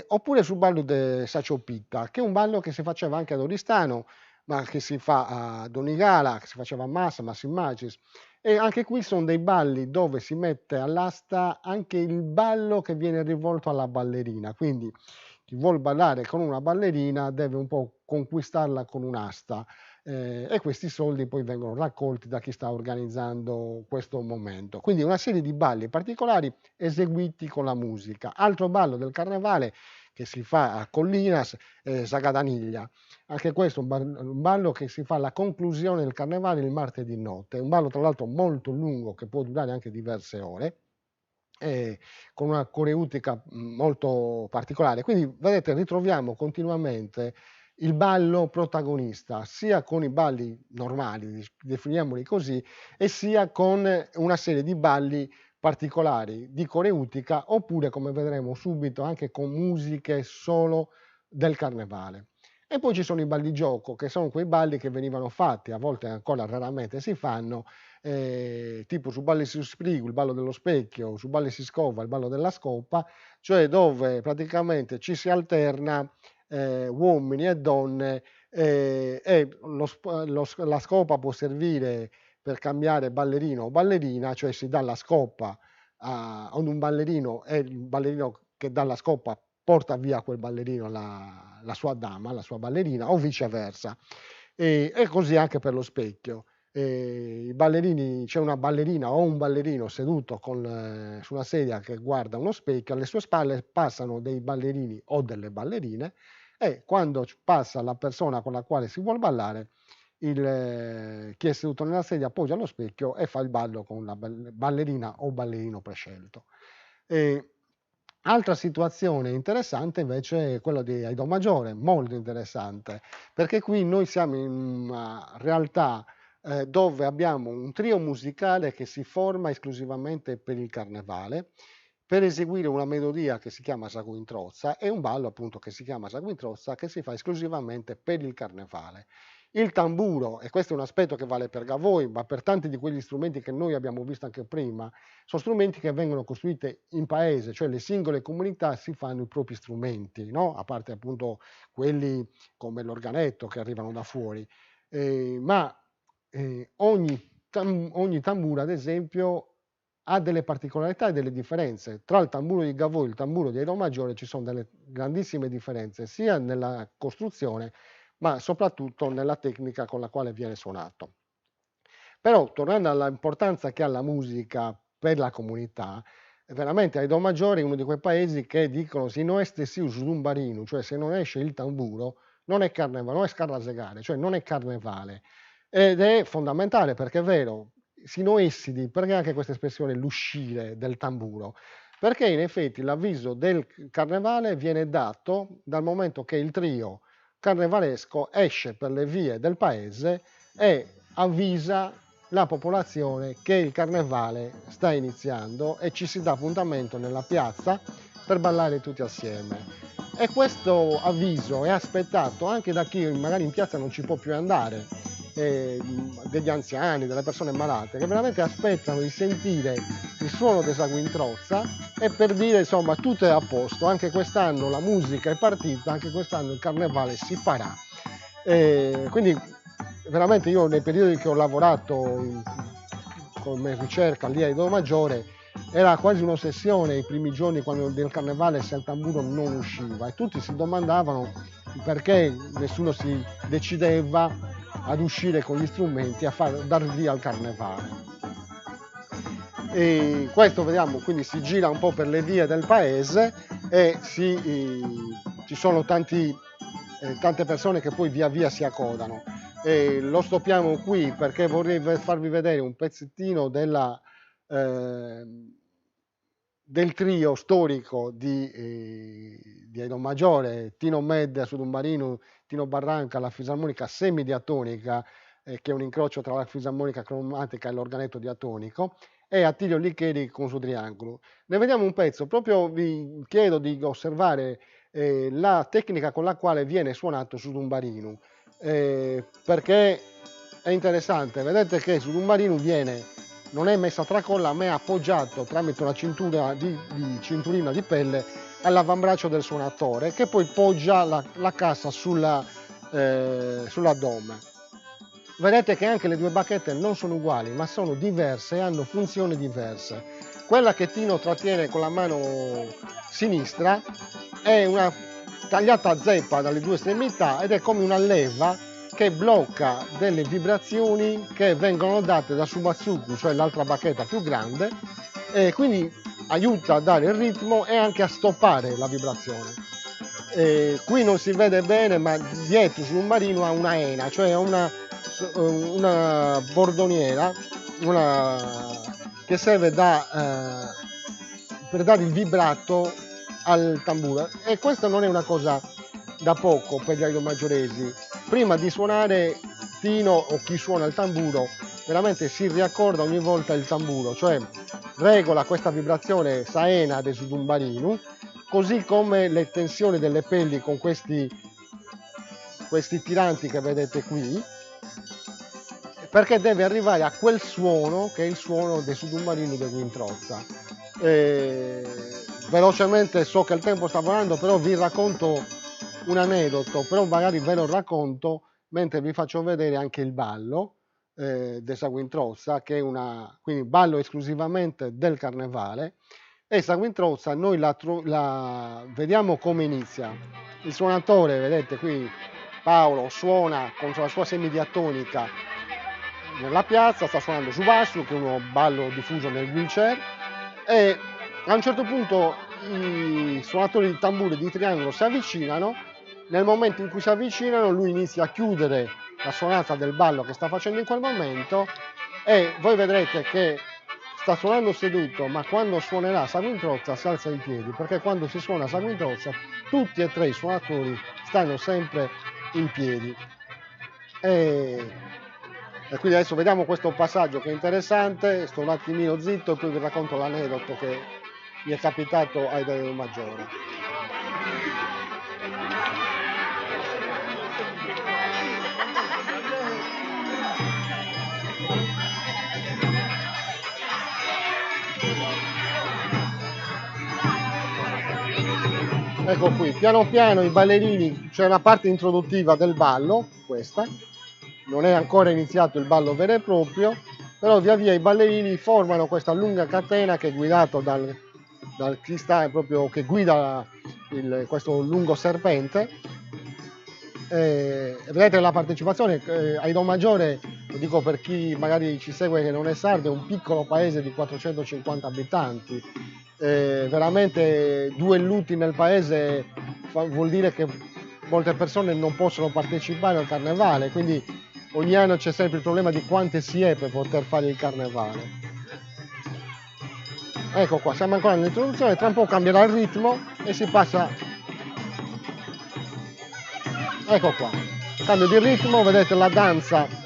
oppure sul ballo de Sacciopitta, che è un ballo che si faceva anche ad Oristano, ma che si fa a Donigala, che si faceva a Massa, Massimagis, e anche qui sono dei balli dove si mette all'asta anche il ballo che viene rivolto alla ballerina, quindi chi vuol ballare con una ballerina deve un po' conquistarla con un'asta, e questi soldi poi vengono raccolti da chi sta organizzando questo momento. Quindi una serie di balli particolari eseguiti con la musica. Altro ballo del carnevale che si fa a Collinas, Sagadaniglia. Anche questo è un ballo che si fa alla conclusione del carnevale il martedì notte. È un ballo tra l'altro molto lungo che può durare anche diverse ore, con una coreutica molto particolare. Quindi vedete, ritroviamo continuamente il ballo protagonista, sia con i balli normali, definiamoli così, e sia con una serie di balli particolari di coreutica, oppure, come vedremo subito, anche con musiche solo del carnevale. E poi ci sono i balli gioco, che sono quei balli che venivano fatti, a volte ancora raramente si fanno, tipo su Balli si Sprigu, il ballo dello specchio, su Balli si Scova, il ballo della scopa, cioè dove praticamente ci si alterna uomini e donne, e la scopa può servire per cambiare ballerino o ballerina, cioè si dà la scopa ad un ballerino e il ballerino che dà la scopa porta via quel ballerino la sua dama, la sua ballerina, o viceversa. E così anche per lo specchio. I ballerini, c'è una ballerina o un ballerino seduto su una sedia che guarda uno specchio, alle sue spalle passano dei ballerini o delle ballerine, e quando passa la persona con la quale si vuol ballare, chi è seduto nella sedia appoggia lo specchio e fa il ballo con la ballerina o ballerino prescelto. Altra situazione interessante invece è quella di Aido Maggiore, molto interessante, perché qui noi siamo in una realtà dove abbiamo un trio musicale che si forma esclusivamente per il carnevale, per eseguire una melodia che si chiama Saguintrozza e un ballo appunto che si chiama Saguintrozza che si fa esclusivamente per il carnevale. Il tamburo, e questo è un aspetto che vale per Gavoi, ma per tanti di quegli strumenti che noi abbiamo visto anche prima, sono strumenti che vengono costruiti in paese, cioè le singole comunità si fanno i propri strumenti, no? A parte appunto quelli come l'organetto che arrivano da fuori. Ma ogni tamburo, ad esempio, ha delle particolarità e delle differenze. Tra il tamburo di Gavoi e il tamburo di Aido Maggiore ci sono delle grandissime differenze, sia nella costruzione, ma soprattutto nella tecnica con la quale viene suonato. Però, tornando all'importanza che ha la musica per la comunità, veramente Aido Maggiore è uno di quei paesi che dicono se non esce si usa un barino, cioè se non esce il tamburo, non è carnevale, non è scarrasegare, cioè non è carnevale. Ed è fondamentale perché è vero, sino essidi, perché anche questa espressione l'uscire del tamburo? Perché in effetti l'avviso del carnevale viene dato dal momento che il trio carnevalesco esce per le vie del paese e avvisa la popolazione che il carnevale sta iniziando e ci si dà appuntamento nella piazza per ballare tutti assieme. E questo avviso è aspettato anche da chi magari in piazza non ci può più andare, degli anziani, delle persone malate, che veramente aspettano di sentire il suono del Saguintrozza e per dire insomma tutto è a posto, anche quest'anno la musica è partita, anche quest'anno il carnevale si farà. Quindi veramente io nei periodi che ho lavorato come ricerca lì a Aido Maggiore era quasi un'ossessione i primi giorni quando del carnevale se il tamburo non usciva e tutti si domandavano perché nessuno si decideva ad uscire con gli strumenti a dar via al carnevale. E questo vediamo, quindi si gira un po' per le vie del paese e ci sono tante persone che poi via via si accodano. Lo stoppiamo qui perché vorrei farvi vedere un pezzettino del trio storico di Aidon Maggiore, Tino Medda su Dumbarino, Tino Barranca, la fisarmonica semidiatonica, che è un incrocio tra la fisarmonica cromatica e l'organetto diatonico, e Attilio Licheri con su triangolo. Ne vediamo un pezzo, proprio vi chiedo di osservare la tecnica con la quale viene suonato su Dumbarino, perché è interessante. Vedete che su Dumbarino non è messa a tracolla, ma è appoggiato tramite una cinturina di pelle all'avambraccio del suonatore, che poi poggia la cassa sull'addome. Vedete che anche le due bacchette non sono uguali, ma sono diverse e hanno funzioni diverse. Quella che Tino trattiene con la mano sinistra è una tagliata a zeppa dalle due estremità ed è come una leva che blocca delle vibrazioni che vengono date da Subatsuku, cioè l'altra bacchetta più grande, e quindi aiuta a dare il ritmo e anche a stoppare la vibrazione. Qui non si vede bene, ma dietro su un marino ha una ena, cioè una bordoniera che serve per dare il vibrato al tamburo, e questa non è una cosa da poco per gli Aidon maggioresi. Prima di suonare, Tino o chi suona il tamburo veramente si riaccorda ogni volta il tamburo, cioè regola questa vibrazione saena del Dumbarino, così come le tensioni delle pelli con questi tiranti che vedete qui, perché deve arrivare a quel suono che è il suono del Dumbarino del Guintrozza. Velocemente, so che il tempo sta volando, però vi racconto un aneddoto, però magari ve lo racconto mentre vi faccio vedere anche il ballo del Saguintrozza, che è quindi ballo esclusivamente del carnevale. E Saguintrozza noi la vediamo come inizia. Il suonatore, vedete qui, Paolo suona con la sua semidiatonica nella piazza, sta suonando su basso, che è uno ballo diffuso nel wheelchair, e a un certo punto i suonatori di tamburi di triangolo si avvicinano. Nel momento in cui si avvicinano, lui inizia a chiudere la suonata del ballo che sta facendo in quel momento, e voi vedrete che sta suonando seduto, ma quando suonerà Saguintrozza si alza in piedi, perché quando si suona Saguintrozza tutti e tre i suonatori stanno sempre in piedi. E quindi adesso vediamo questo passaggio che è interessante. Sto un attimino zitto e poi vi racconto l'aneddoto che mi è capitato ai Aidon Maggiore. Ecco qui, piano piano i ballerini, c'è una parte introduttiva del ballo, questa, non è ancora iniziato il ballo vero e proprio, però via via i ballerini formano questa lunga catena che è guidato dal chi sta proprio, che guida questo lungo serpente. Vedete la partecipazione, Aidon Maggiore, lo dico per chi magari ci segue che non è sardo, è un piccolo paese di 450 abitanti. Veramente 2 lutti nel paese vuol dire che molte persone non possono partecipare al carnevale, quindi ogni anno c'è sempre il problema di quante si è per poter fare il carnevale. Ecco qua, siamo ancora nell'introduzione, tra un po' cambierà il ritmo e si passa. Ecco qua, cambio di ritmo, vedete la danza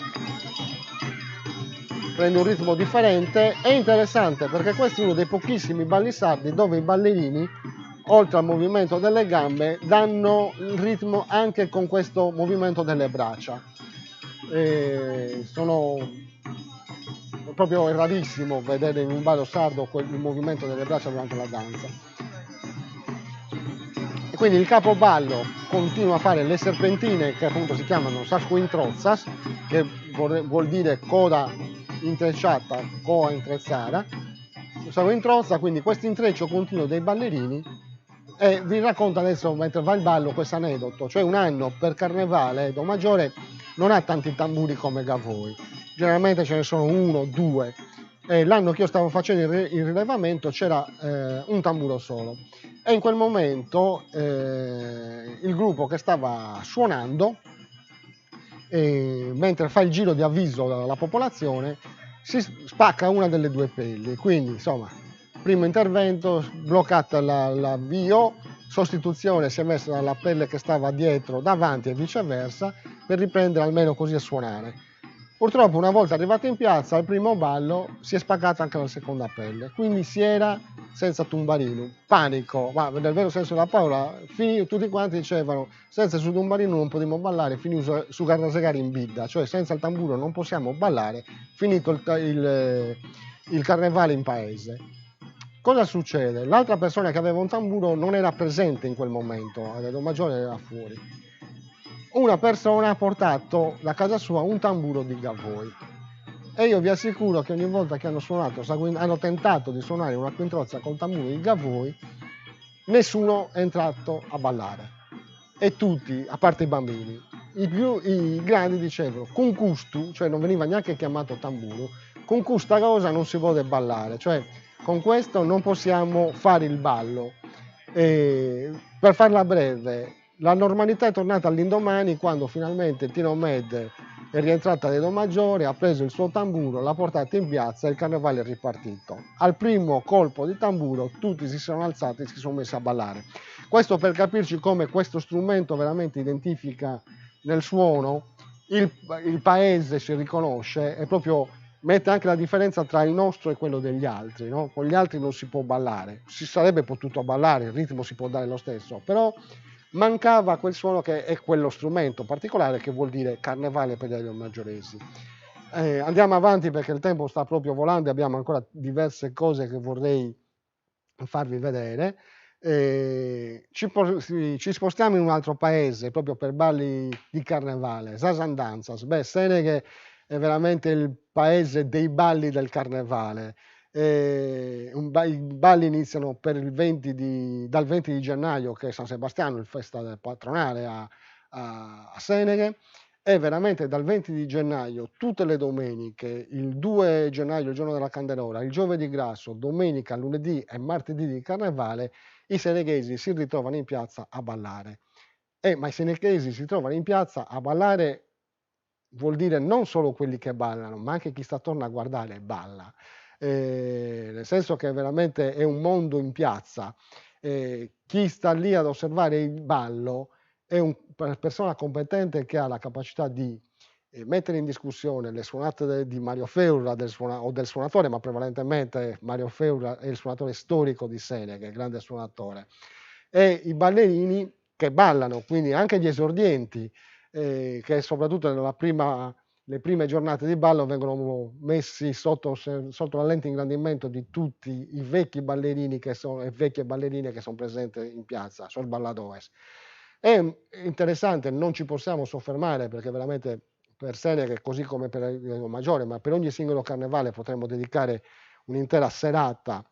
prende un ritmo differente. È interessante perché questo è uno dei pochissimi balli sardi dove i ballerini, oltre al movimento delle gambe, danno il ritmo anche con questo movimento delle braccia. Sono proprio rarissimo vedere in un ballo sardo il movimento delle braccia durante la danza. E quindi il capoballo continua a fare le serpentine, che appunto si chiamano Saguintrozzas, che vuol dire coda intrecciata, coa intrezzata, Saguintrozza, quindi questo intreccio continuo dei ballerini. E vi racconto adesso, mentre va il ballo, questo aneddoto. Cioè, un anno per carnevale Aidon Maggiore non ha tanti tamburi come Gavoi, generalmente ce ne sono 1 o 2. L'anno che io stavo facendo il rilevamento c'era un tamburo solo, e in quel momento il gruppo che stava suonando, mentre fa il giro di avviso alla popolazione, si spacca una delle 2 pelli, quindi insomma primo intervento, bloccata l'avvio, sostituzione, si è messa dalla pelle che stava dietro davanti e viceversa per riprendere almeno così a suonare. Purtroppo una volta arrivati in piazza al primo ballo si è spaccata anche la seconda pelle, quindi si era senza tumbarino, panico, ma nel vero senso della parola, tutti quanti dicevano senza il suo tumbarino non potremo ballare, finito su Carrasegari in bidda, cioè senza il tamburo non possiamo ballare, finito il carnevale in paese. Cosa succede? L'altra persona che aveva un tamburo non era presente in quel momento, Adedo Maggiore era fuori. Una persona ha portato da casa sua un tamburo di Gavoi e io vi assicuro che ogni volta che hanno tentato di suonare una quintrozza col tamburo di Gavoi, nessuno è entrato a ballare, e tutti, a parte i bambini, i grandi dicevano con custu, cioè non veniva neanche chiamato tamburo, con questa cosa non si vuole ballare, cioè con questo non possiamo fare il ballo. Per farla breve, la normalità è tornata all'indomani quando finalmente Tino Med è rientrata da Do Maggiore, ha preso il suo tamburo, l'ha portato in piazza e il carnevale è ripartito. Al primo colpo di tamburo tutti si sono alzati e si sono messi a ballare. Questo per capirci come questo strumento veramente identifica nel suono, il paese si riconosce e proprio mette anche la differenza tra il nostro e quello degli altri, no? Con gli altri non si può ballare, si sarebbe potuto ballare, il ritmo si può dare lo stesso, però mancava quel suono che è quello strumento particolare che vuol dire carnevale per gli Maggioresi. Andiamo avanti perché il tempo sta proprio volando e abbiamo ancora diverse cose che vorrei farvi vedere. Ci spostiamo in un altro paese proprio per balli di carnevale, Sasandanzas. Seneghe è veramente il paese dei balli del carnevale. I balli iniziano dal 20 di gennaio, che è San Sebastiano, il festa patronale a Seneghe, e veramente dal 20 di gennaio tutte le domeniche, il 2 gennaio il giorno della Candelora, il giovedì grasso, domenica, lunedì e martedì di carnevale, i seneghesi si ritrovano in piazza a ballare. Ma i seneghesi si trovano in piazza a ballare vuol dire non solo quelli che ballano, ma anche chi sta attorno a guardare balla. Nel senso che veramente è un mondo in piazza. Chi sta lì ad osservare il ballo è una persona competente che ha la capacità di mettere in discussione le suonate di Mario Feura o del suonatore, ma prevalentemente Mario Feura è il suonatore storico di Seneghe, il grande suonatore, e i ballerini che ballano, quindi anche gli esordienti, che soprattutto le prime giornate di ballo vengono messi sotto la lente di ingrandimento di tutti i vecchi ballerini e vecchie ballerine che sono presenti in piazza, sul balladores. È interessante, non ci possiamo soffermare perché veramente per Seneghe, così come per il Maggiore, ma per ogni singolo carnevale potremmo dedicare un'intera serata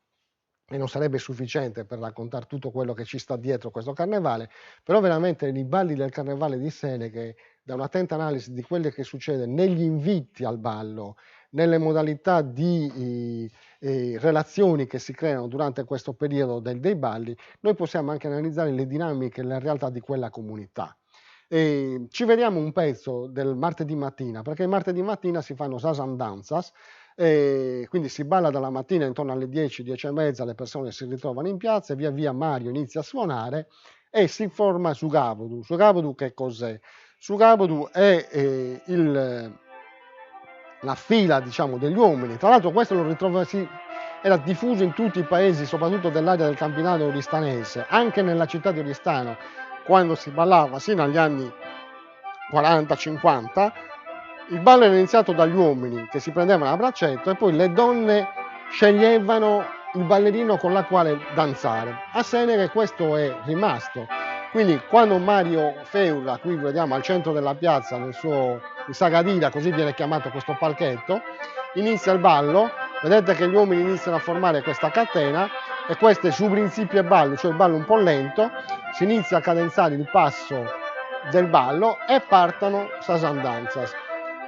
e non sarebbe sufficiente per raccontare tutto quello che ci sta dietro questo carnevale, però veramente i balli del carnevale di Seneghe, da un'attenta analisi di quello che succede negli inviti al ballo, nelle modalità di relazioni che si creano durante questo periodo dei balli, noi possiamo anche analizzare le dinamiche e le realtà di quella comunità. Ci vediamo un pezzo del martedì mattina, perché il martedì mattina si fanno sasandanzas, quindi si balla dalla mattina intorno alle 10, 10 e mezza, le persone si ritrovano in piazza e via via Mario inizia a suonare e si forma Sugavodu. Sugavodu che cos'è? Sugavodu è la fila, diciamo, degli uomini. Tra l'altro questo era diffuso in tutti i paesi, soprattutto dell'area del Campinato oristanese, anche nella città di Oristano, quando si ballava sino agli anni 40-50. Il ballo era iniziato dagli uomini che si prendevano a braccetto e poi le donne sceglievano il ballerino con la quale danzare. A Seneghe questo è rimasto. Quindi quando Mario Feura, qui vediamo al centro della piazza, nel suo Sagadira, così viene chiamato questo palchetto, inizia il ballo, vedete che gli uomini iniziano a formare questa catena e questo è su principio e ballo, cioè il ballo un po' lento, si inizia a cadenzare il passo del ballo e partono sasandanzas.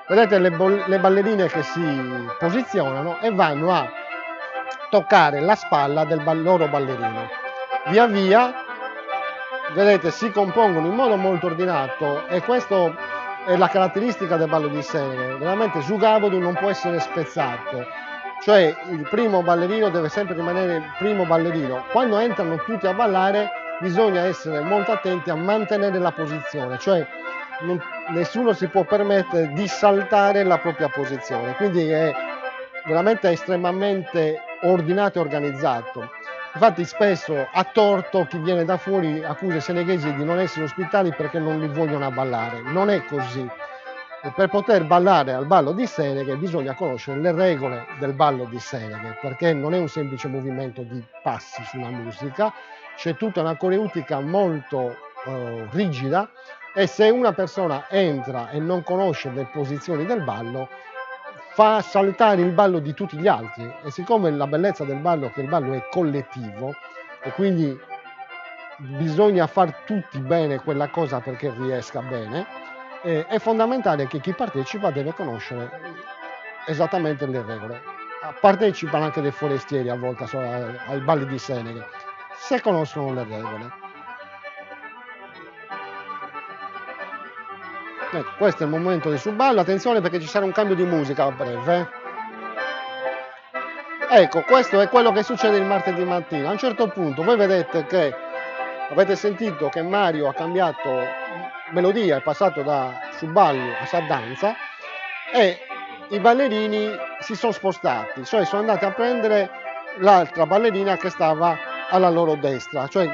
Vedete le ballerine che si posizionano e vanno a toccare la spalla del loro ballerino. Via via, vedete, si compongono in modo molto ordinato e questo è la caratteristica del ballo di Seneghe. Veramente Sugavodu non può essere spezzato. cioè il primo ballerino deve sempre rimanere il primo ballerino. Quando entrano tutti a ballare bisogna essere molto attenti a mantenere la posizione, cioè nessuno si può permettere di saltare la propria posizione, quindi è veramente estremamente ordinato e organizzato. Infatti spesso a torto chi viene da fuori accusa i seneghesi di non essere ospitali perché non li vogliono ballare. Non è così. E per poter ballare al ballo di Seneghe bisogna conoscere le regole del ballo di Seneghe, perché non è un semplice movimento di passi su una musica, c'è tutta una coreutica molto rigida, e se una persona entra e non conosce le posizioni del ballo fa saltare il ballo di tutti gli altri, e siccome la bellezza del ballo è che il ballo è collettivo e quindi bisogna far tutti bene quella cosa perché riesca bene, è fondamentale che chi partecipa deve conoscere esattamente le regole. Partecipano anche dei forestieri a volte ai balli di Seneghe, se conoscono le regole. Ecco, questo è il momento del subballo, attenzione perché ci sarà un cambio di musica a breve. Ecco, questo è quello che succede il martedì mattina. A un certo punto voi vedete che avete sentito che Mario ha cambiato melodia, è passato da subballo a saddanza, e i ballerini si sono spostati, cioè sono andati a prendere l'altra ballerina che stava alla loro destra, cioè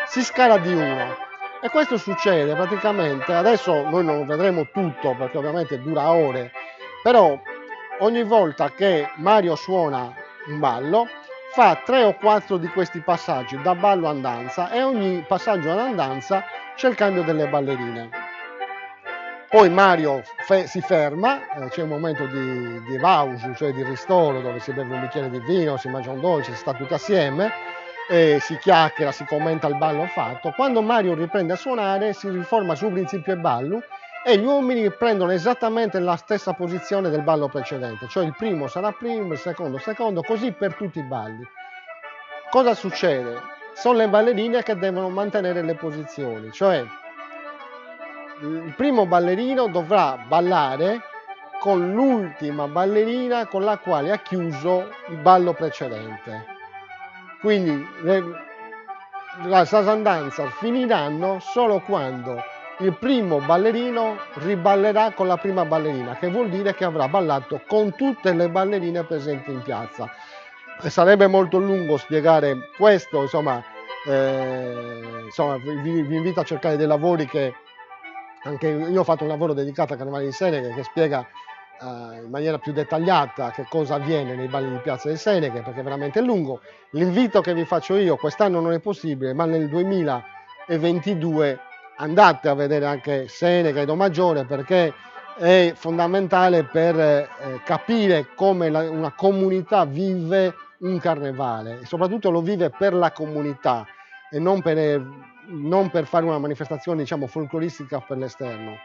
si scala di uno. E questo succede praticamente, adesso noi non vedremo tutto perché ovviamente dura ore, però ogni volta che Mario suona un ballo fa 3 o 4 di questi passaggi da ballo a danza, e ogni passaggio a danza c'è il cambio delle ballerine. Poi Mario si ferma, c'è un momento di pause, cioè di ristoro, dove si beve un bicchiere di vino, si mangia un dolce, si sta tutti assieme, si chiacchiera, si commenta il ballo fatto. Quando Mario riprende a suonare si riforma sul principio e ballo, e gli uomini prendono esattamente la stessa posizione del ballo precedente, cioè il primo sarà primo, il secondo secondo, così per tutti i balli. Cosa succede? Sono le ballerine che devono mantenere le posizioni, cioè il primo ballerino dovrà ballare con l'ultima ballerina con la quale ha chiuso il ballo precedente. Quindi la sasandanza finiranno solo quando il primo ballerino riballerà con la prima ballerina, che vuol dire che avrà ballato con tutte le ballerine presenti in piazza. Sarebbe molto lungo spiegare questo, insomma vi invito a cercare dei lavori che anche io ho fatto un lavoro dedicato al Carnevale di Seneghe che spiega in maniera più dettagliata che cosa avviene nei balli di piazza di Seneghe, perché è veramente lungo. L'invito che vi faccio io, quest'anno non è possibile, ma nel 2022 andate a vedere anche Seneghe e Domaggiore, perché è fondamentale per capire come una comunità vive un carnevale, e soprattutto lo vive per la comunità e non per fare una manifestazione, diciamo, folcloristica per l'esterno.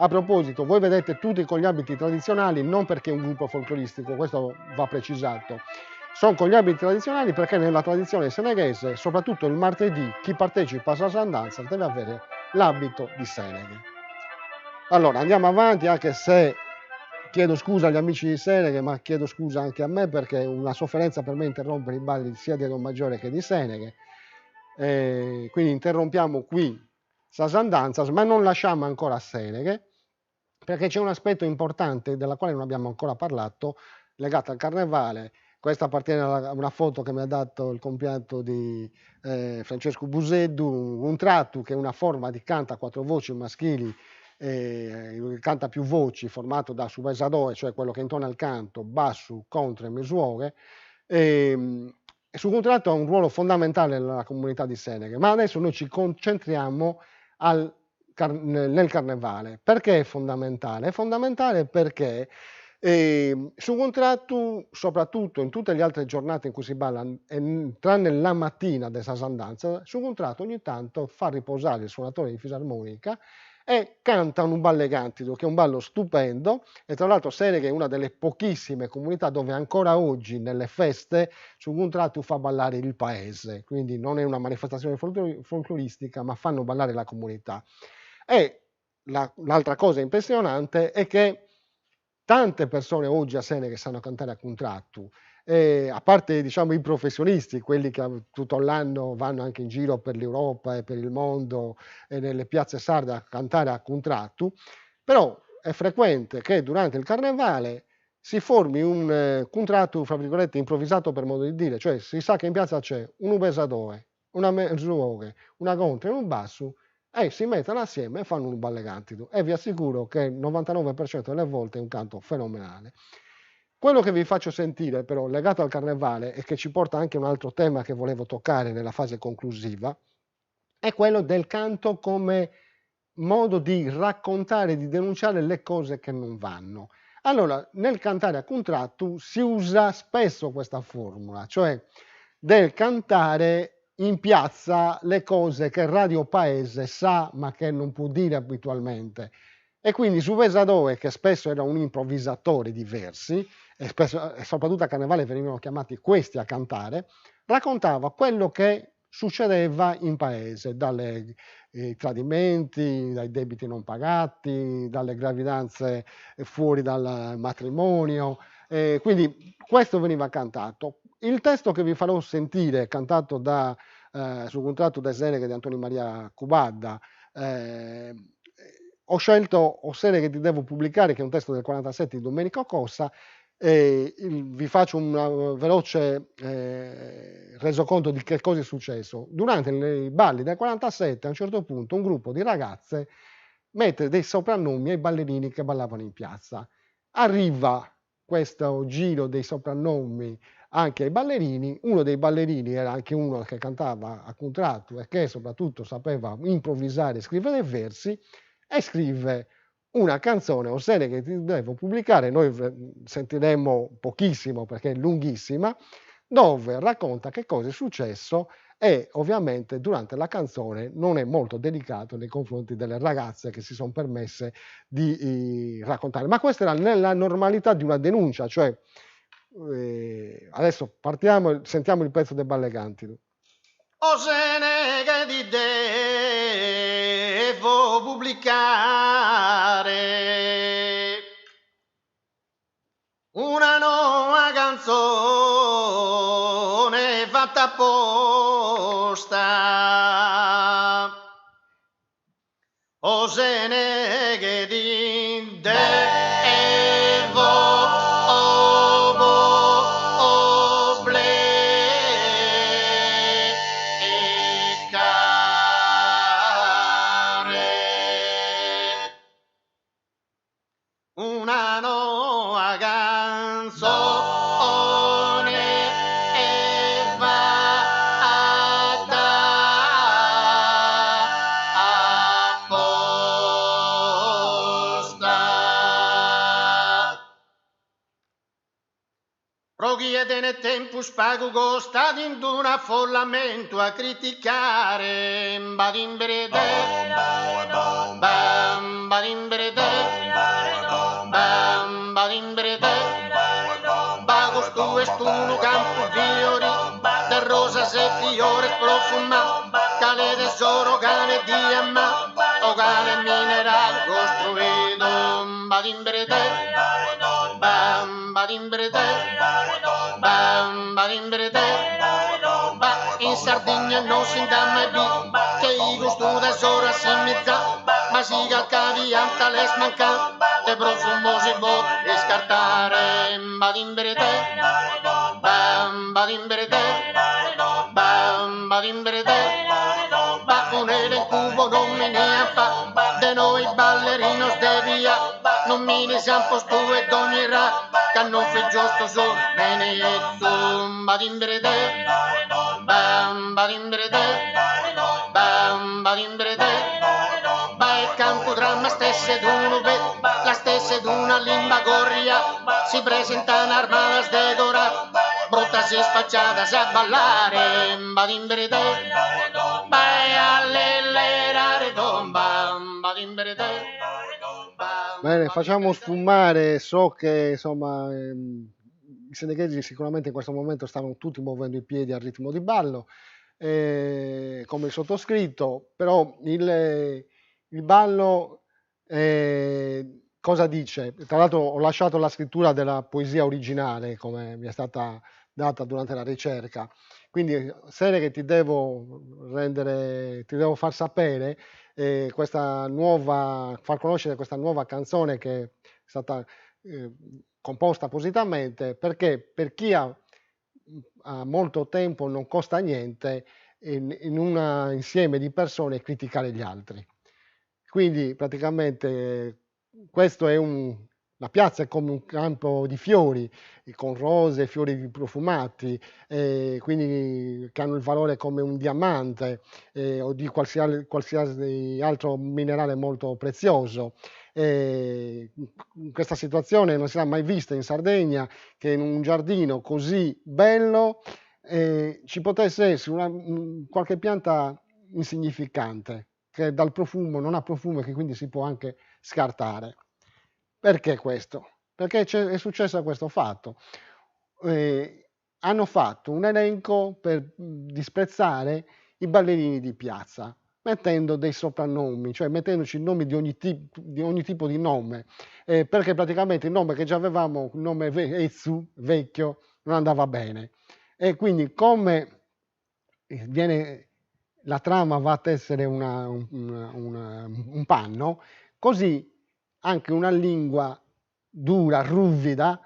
A proposito, voi vedete tutti con gli abiti tradizionali non perché è un gruppo folcloristico, questo va precisato, sono con gli abiti tradizionali perché nella tradizione seneghese, soprattutto il martedì, chi partecipa a Sasandanza deve avere l'abito di Seneghe. Allora, andiamo avanti, anche se chiedo scusa agli amici di Seneghe, ma chiedo scusa anche a me, perché è una sofferenza per me interrompere i balli sia di Domaggiore che di Seneghe. Quindi interrompiamo qui Sasandanzas, ma non lasciamo ancora Seneghe, perché c'è un aspetto importante della quale non abbiamo ancora parlato, legato al carnevale. Questa appartiene a una foto che mi ha dato il compianto di Francesco Buseddu, un tratto che è una forma di canta a 4 voci maschili, canta più voci, formato da subessadore, cioè quello che intona il canto, basso, contra e misure. Su contratto ha un ruolo fondamentale nella comunità di Seneghe, ma adesso noi ci concentriamo nel carnevale. Perché è fondamentale? È fondamentale perché su contratto, soprattutto in tutte le altre giornate in cui si balla, tranne la mattina della Sasandanza, su contratto ogni tanto fa riposare il suonatore di fisarmonica e cantano un ballo Cantido, che è un ballo stupendo, e tra l'altro Seneghe è una delle pochissime comunità dove ancora oggi nelle feste su contratto fa ballare il paese, quindi non è una manifestazione folcloristica, ma fanno ballare la comunità. E l'altra cosa impressionante è che tante persone oggi a Seneghe sanno cantare a contratto, a parte diciamo i professionisti, quelli che tutto l'anno vanno anche in giro per l'Europa e per il mondo e nelle piazze sarde a cantare a contratto, però è frequente che durante il carnevale si formi un contratto, fra virgolette, improvvisato per modo di dire, cioè si sa che in piazza c'è un ubesadore, una mezz'uoche, una contra e un basso e si mettono assieme e fanno un ballegantido e vi assicuro che il 99% delle volte è un canto fenomenale. Quello che vi faccio sentire però legato al carnevale e che ci porta anche a un altro tema che volevo toccare nella fase conclusiva è quello del canto come modo di raccontare, di denunciare le cose che non vanno. Allora, nel cantare a contratto si usa spesso questa formula, cioè del cantare in piazza le cose che Radio Paese sa ma che non può dire abitualmente. E quindi su Vesadore, che spesso era un improvvisatore di versi, e, spesso, e soprattutto a Carnevale venivano chiamati questi a cantare, raccontava quello che succedeva in paese, dalle tradimenti, dai debiti non pagati, dalle gravidanze fuori dal matrimonio. Quindi questo veniva cantato. Il testo che vi farò sentire, cantato sul contratto da Seneghe di Antonio Maria Cubadda, ho scelto O sere che ti devo pubblicare, che è un testo del 47 di Domenico Cossa. Vi faccio un veloce resoconto di che cosa è successo. Durante i balli del 47, a un certo punto, un gruppo di ragazze mette dei soprannomi ai ballerini che ballavano in piazza. Arriva questo giro dei soprannomi anche ai ballerini. Uno dei ballerini era anche uno che cantava a contratto e che soprattutto sapeva improvvisare e scrivere versi, e scrive una canzone, O sere che ti devo pubblicare, noi sentiremo pochissimo perché è lunghissima, dove racconta che cosa è successo e ovviamente durante la canzone non è molto delicato nei confronti delle ragazze che si sono permesse di raccontare. Ma questa era nella normalità di una denuncia, cioè adesso partiamo, sentiamo il pezzo del Balleganti. O se ne che ti devo pubblicare una nuova canzone fatta apposta. O se ne che ti devo una nuova canzone fatta apposta. Roghi e nel tempo spago costa in un affollamento a criticare badimberede bagos tu estuno campo fiori de rosa se fiore profuma cane tesoro cane diamma o cane mineral costruito badimberede in Sardegna non si dà mai più che i gusto tesoro si mizza ma si calcavianta le smanca de profumo si può scartare badimberede un'ere in cubo non mi ne fa de noi ballerinos de via non mi ne siamo posto e d'ogni ra che non fi giusto su bene e su badimberede il canto dramma stesse d'uno la stesse d'una limba gorria si presentano armadas de dora bruttas e spacciadas a ballare badimberede vai a lellerare tomba badimberede. Bene, facciamo sfumare, so che insomma i seneghesi sicuramente in questo momento stavano tutti muovendo i piedi al ritmo di ballo, come il sottoscritto, però il ballo cosa dice? Tra l'altro ho lasciato la scrittura della poesia originale, come mi è stata data durante la ricerca. Quindi, Sere, che ti devo rendere, ti devo far sapere far conoscere questa nuova canzone che è stata composta appositamente, perché per chi ha molto tempo non costa niente in un insieme di persone criticare gli altri. Quindi praticamente questo è la piazza è come un campo di fiori, con rose, fiori profumati, quindi che hanno il valore come un diamante o di qualsiasi altro minerale molto prezioso. Questa situazione non si era mai vista in Sardegna, che in un giardino così bello ci potesse essere qualche pianta insignificante, che dal profumo non ha profumo e che quindi si può anche scartare. Perché questo? Perché è successo questo fatto. Hanno fatto un elenco per disprezzare i ballerini di piazza, mettendo dei soprannomi, cioè mettendoci nomi di ogni tipo di nome, perché praticamente il nome che già avevamo, il nome Ezzu, vecchio, non andava bene. E quindi come la trama va a tessere un panno, così anche una lingua dura, ruvida,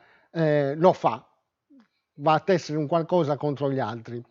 lo fa, va a tessere un qualcosa contro gli altri.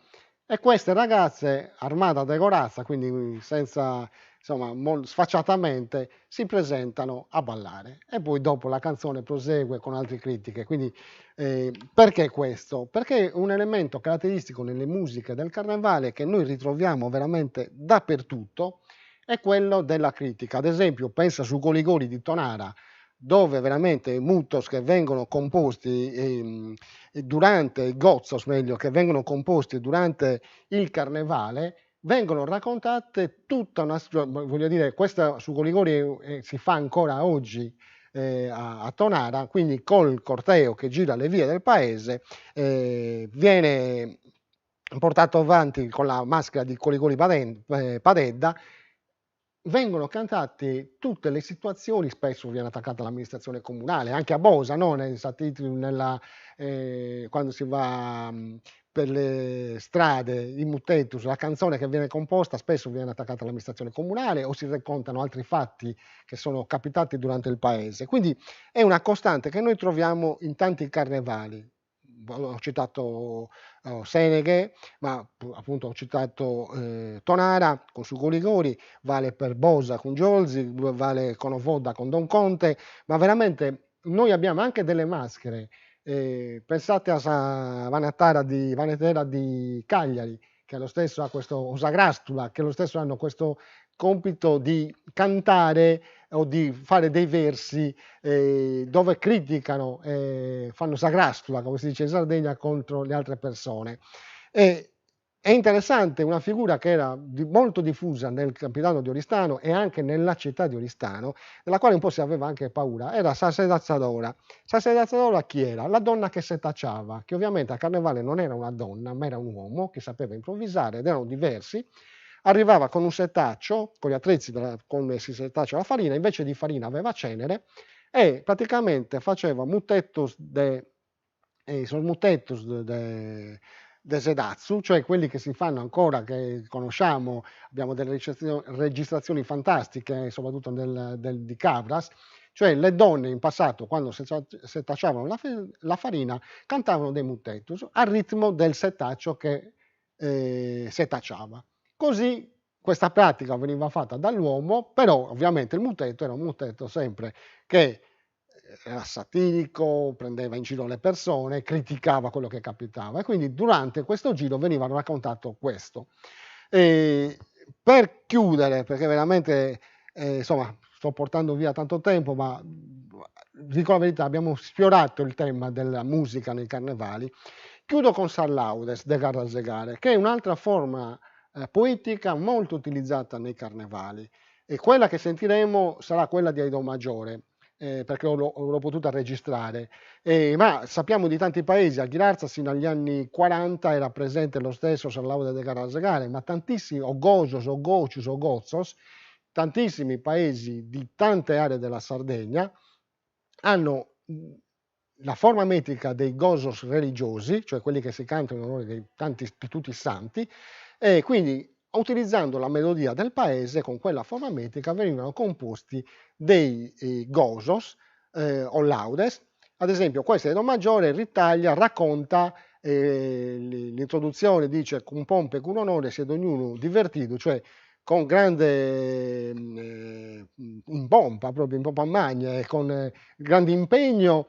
E queste ragazze, armata de corazza, quindi senza, insomma, sfacciatamente, si presentano a ballare. E poi dopo la canzone prosegue con altre critiche. Quindi perché questo? Perché un elemento caratteristico nelle musiche del carnevale che noi ritroviamo veramente dappertutto è quello della critica. Ad esempio, pensa su Goligoli di Tonara, dove veramente mutos che vengono composti durante gozzos, meglio, che vengono composti durante il carnevale, vengono raccontate tutta una voglio dire, questa su Goligoli si fa ancora oggi a Tonara, quindi col corteo che gira le vie del paese, viene portato avanti con la maschera di Goligoli Padedda. Vengono cantate tutte le situazioni, spesso viene attaccata l'amministrazione comunale, anche a Bosa, no? Quando si va per le strade in Muttetus, la canzone che viene composta spesso viene attaccata all'amministrazione comunale o si raccontano altri fatti che sono capitati durante il paese. Quindi è una costante che noi troviamo in tanti carnevali. Ho citato Seneghe, ma appunto ho citato Tonara con su Goligori, vale per Bosa con Giolzi, vale con Ovoda con Don Conte, ma veramente noi abbiamo anche delle maschere. Pensate a Vanatera di Cagliari, che lo stesso ha questo Osagrastula, che lo stesso hanno questo compito di cantare o di fare dei versi dove criticano, fanno sagrastula, come si dice in Sardegna, contro le altre persone. E, è interessante, una figura che era molto diffusa nel capitano di Oristano e anche nella città di Oristano, della quale un po' si aveva anche paura, era Sasedazzadora. Sasedazzadora chi era? La donna che setacciava, che ovviamente a Carnevale non era una donna, ma era un uomo che sapeva improvvisare ed erano diversi. Arrivava con un setaccio, con gli attrezzi come si setaccia la farina, invece di farina aveva cenere e praticamente faceva mutettos de Sedazzu, cioè quelli che si fanno ancora, che conosciamo, abbiamo delle registrazioni fantastiche, soprattutto di Cabras, cioè le donne in passato, quando setacciavano la farina, cantavano dei mutettus al ritmo del setaccio che setacciava. Così questa pratica veniva fatta dall'uomo, però ovviamente il mutetto era un mutetto sempre che era satirico, prendeva in giro le persone, criticava quello che capitava e quindi durante questo giro veniva raccontato questo. Per chiudere, perché veramente insomma sto portando via tanto tempo, ma dico la verità, abbiamo sfiorato il tema della musica nei carnevali. Chiudo con Sarlaudes de Garrasegare, che è un'altra forma poetica molto utilizzata nei carnevali e quella che sentiremo sarà quella di Aido Maggiore. Perché l'ho potuta registrare, ma sappiamo di tanti paesi, a Ghirarza sino agli anni 40 era presente lo stesso Sarlaude de Garrasegare, ma tantissimi, o Gosos, o Gocius, o Gozzos, tantissimi paesi di tante aree della Sardegna hanno la forma metrica dei gozos religiosi, cioè quelli che si cantano in onore di tutti i santi, e quindi utilizzando la melodia del paese con quella forma metrica venivano composti dei gozos o laudes. Ad esempio questo è Do maggiore, Ritaglia racconta l'introduzione, dice con pompe e con onore si è ognuno divertito, cioè con grande in pompa magna e con grande impegno,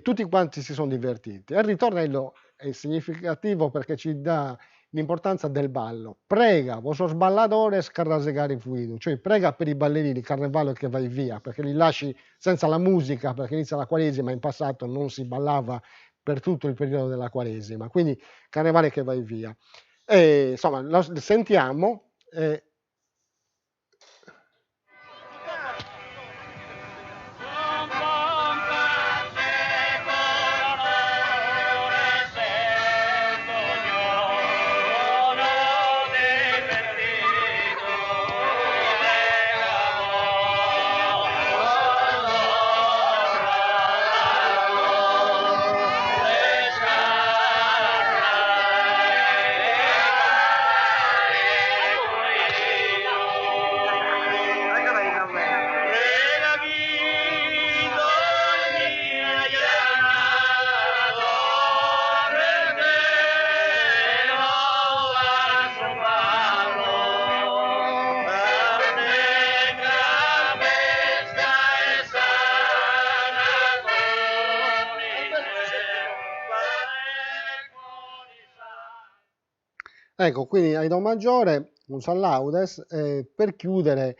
tutti quanti si sono divertiti. E il ritornello è significativo perché ci dà l'importanza del ballo. Prega, vostro sballadores carrasegare fluido, cioè prega per i ballerini, carnevale che vai via, perché li lasci senza la musica, perché inizia la Quaresima, in passato non si ballava per tutto il periodo della Quaresima, quindi carnevale che vai via. E, insomma, lo sentiamo. Ecco, quindi ai Do maggiore, un San Laudes, per chiudere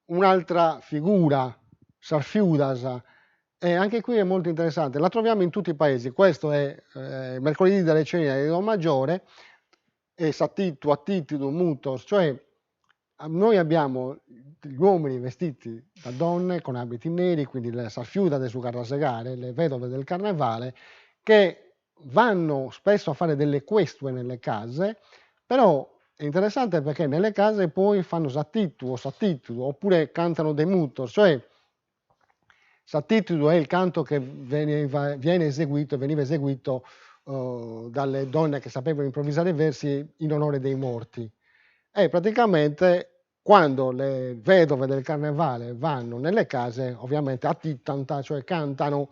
un'altra figura, Sarfiudas, e anche qui è molto interessante, la troviamo in tutti i paesi, questo è mercoledì delle ceneri di Do maggiore, e Sattitu, Attitidu, Mutos, cioè noi abbiamo gli uomini vestiti da donne con abiti neri, quindi le Sarfiudas su Carrasegare, le vedove del carnevale, che vanno spesso a fare delle questue nelle case, però è interessante perché nelle case poi fanno Sattitu o Sattitu, oppure cantano dei mutos, cioè Sattitu è il canto che veniva eseguito dalle donne che sapevano improvvisare versi in onore dei morti. E praticamente quando le vedove del carnevale vanno nelle case, ovviamente attittanta, cioè cantano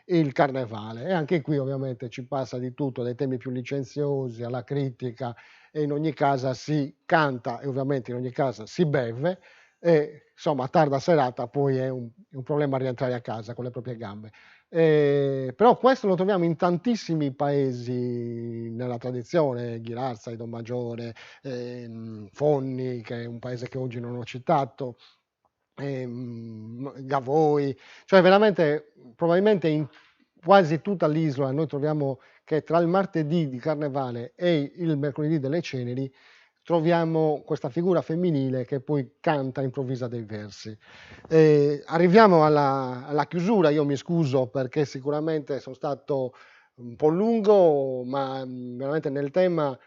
il carnevale. E anche qui ovviamente ci passa di tutto, dai temi più licenziosi alla critica, e in ogni casa si canta e ovviamente in ogni casa si beve, e insomma a tarda serata poi è un problema rientrare a casa con le proprie gambe. Però questo lo troviamo in tantissimi paesi nella tradizione, Ghilarza, Don Maggiore, Fonni, che è un paese che oggi non ho citato, Gavoi, cioè veramente probabilmente in quasi tutta l'isola noi troviamo che tra il martedì di carnevale e il mercoledì delle ceneri troviamo questa figura femminile che poi canta, improvvisa dei versi. Arriviamo alla chiusura, io mi scuso perché sicuramente sono stato un po' lungo, ma veramente nel tema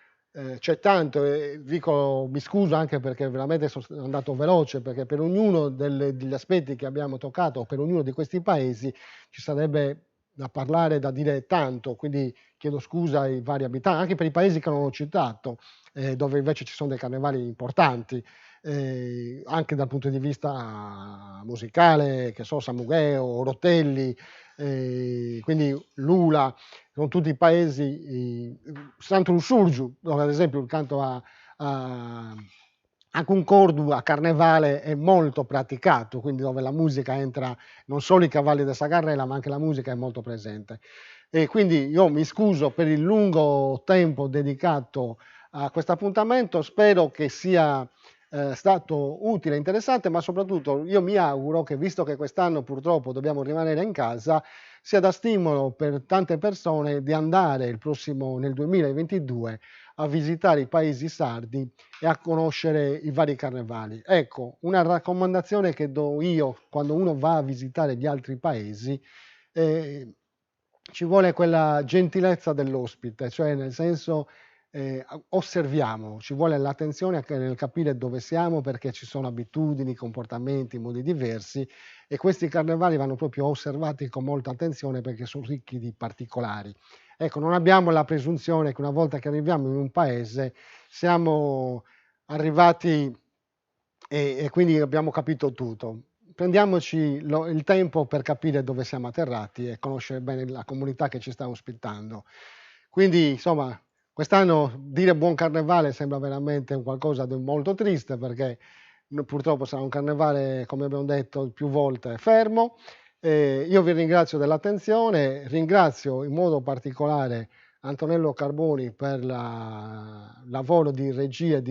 c'è tanto, e dico mi scuso anche perché veramente sono andato veloce, perché per ognuno degli aspetti che abbiamo toccato, per ognuno di questi paesi ci sarebbe da parlare, da dire tanto, quindi chiedo scusa ai vari abitanti, anche per i paesi che non ho citato, dove invece ci sono dei carnevali importanti, anche dal punto di vista musicale, che so, San Mugheo, Rotelli, quindi Lula, sono tutti paesi, Sant'Ursurgiu, dove ad esempio il canto a Concordu, a Carnevale è molto praticato, quindi dove la musica entra, non solo i cavalli da Sagarrela, ma anche la musica è molto presente. E quindi io mi scuso per il lungo tempo dedicato a questo appuntamento, spero che sia stato utile e interessante, ma soprattutto io mi auguro che, visto che quest'anno purtroppo dobbiamo rimanere in casa, sia da stimolo per tante persone di andare nel 2022 a visitare i paesi sardi e a conoscere i vari carnevali. Ecco, una raccomandazione che do io quando uno va a visitare gli altri paesi, ci vuole quella gentilezza dell'ospite, cioè nel senso osserviamo, ci vuole l'attenzione anche nel capire dove siamo, perché ci sono abitudini, comportamenti, modi diversi, e questi carnevali vanno proprio osservati con molta attenzione perché sono ricchi di particolari. Ecco, non abbiamo la presunzione che una volta che arriviamo in un paese siamo arrivati e quindi abbiamo capito tutto. Prendiamoci il tempo per capire dove siamo atterrati e conoscere bene la comunità che ci sta ospitando. Quindi, insomma, quest'anno dire buon carnevale sembra veramente qualcosa di molto triste, perché purtroppo sarà un carnevale, come abbiamo detto più volte, fermo. Io vi ringrazio dell'attenzione, ringrazio in modo particolare Antonello Carboni per il lavoro di regia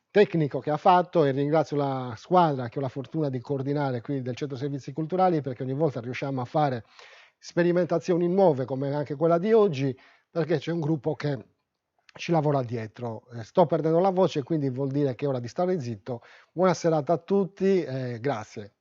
tecnico che ha fatto, e ringrazio la squadra che ho la fortuna di coordinare qui del Centro Servizi Culturali, perché ogni volta riusciamo a fare sperimentazioni nuove come anche quella di oggi, perché c'è un gruppo che ci lavora dietro. Sto perdendo la voce, quindi vuol dire che è ora di stare zitto. Buona serata a tutti, grazie.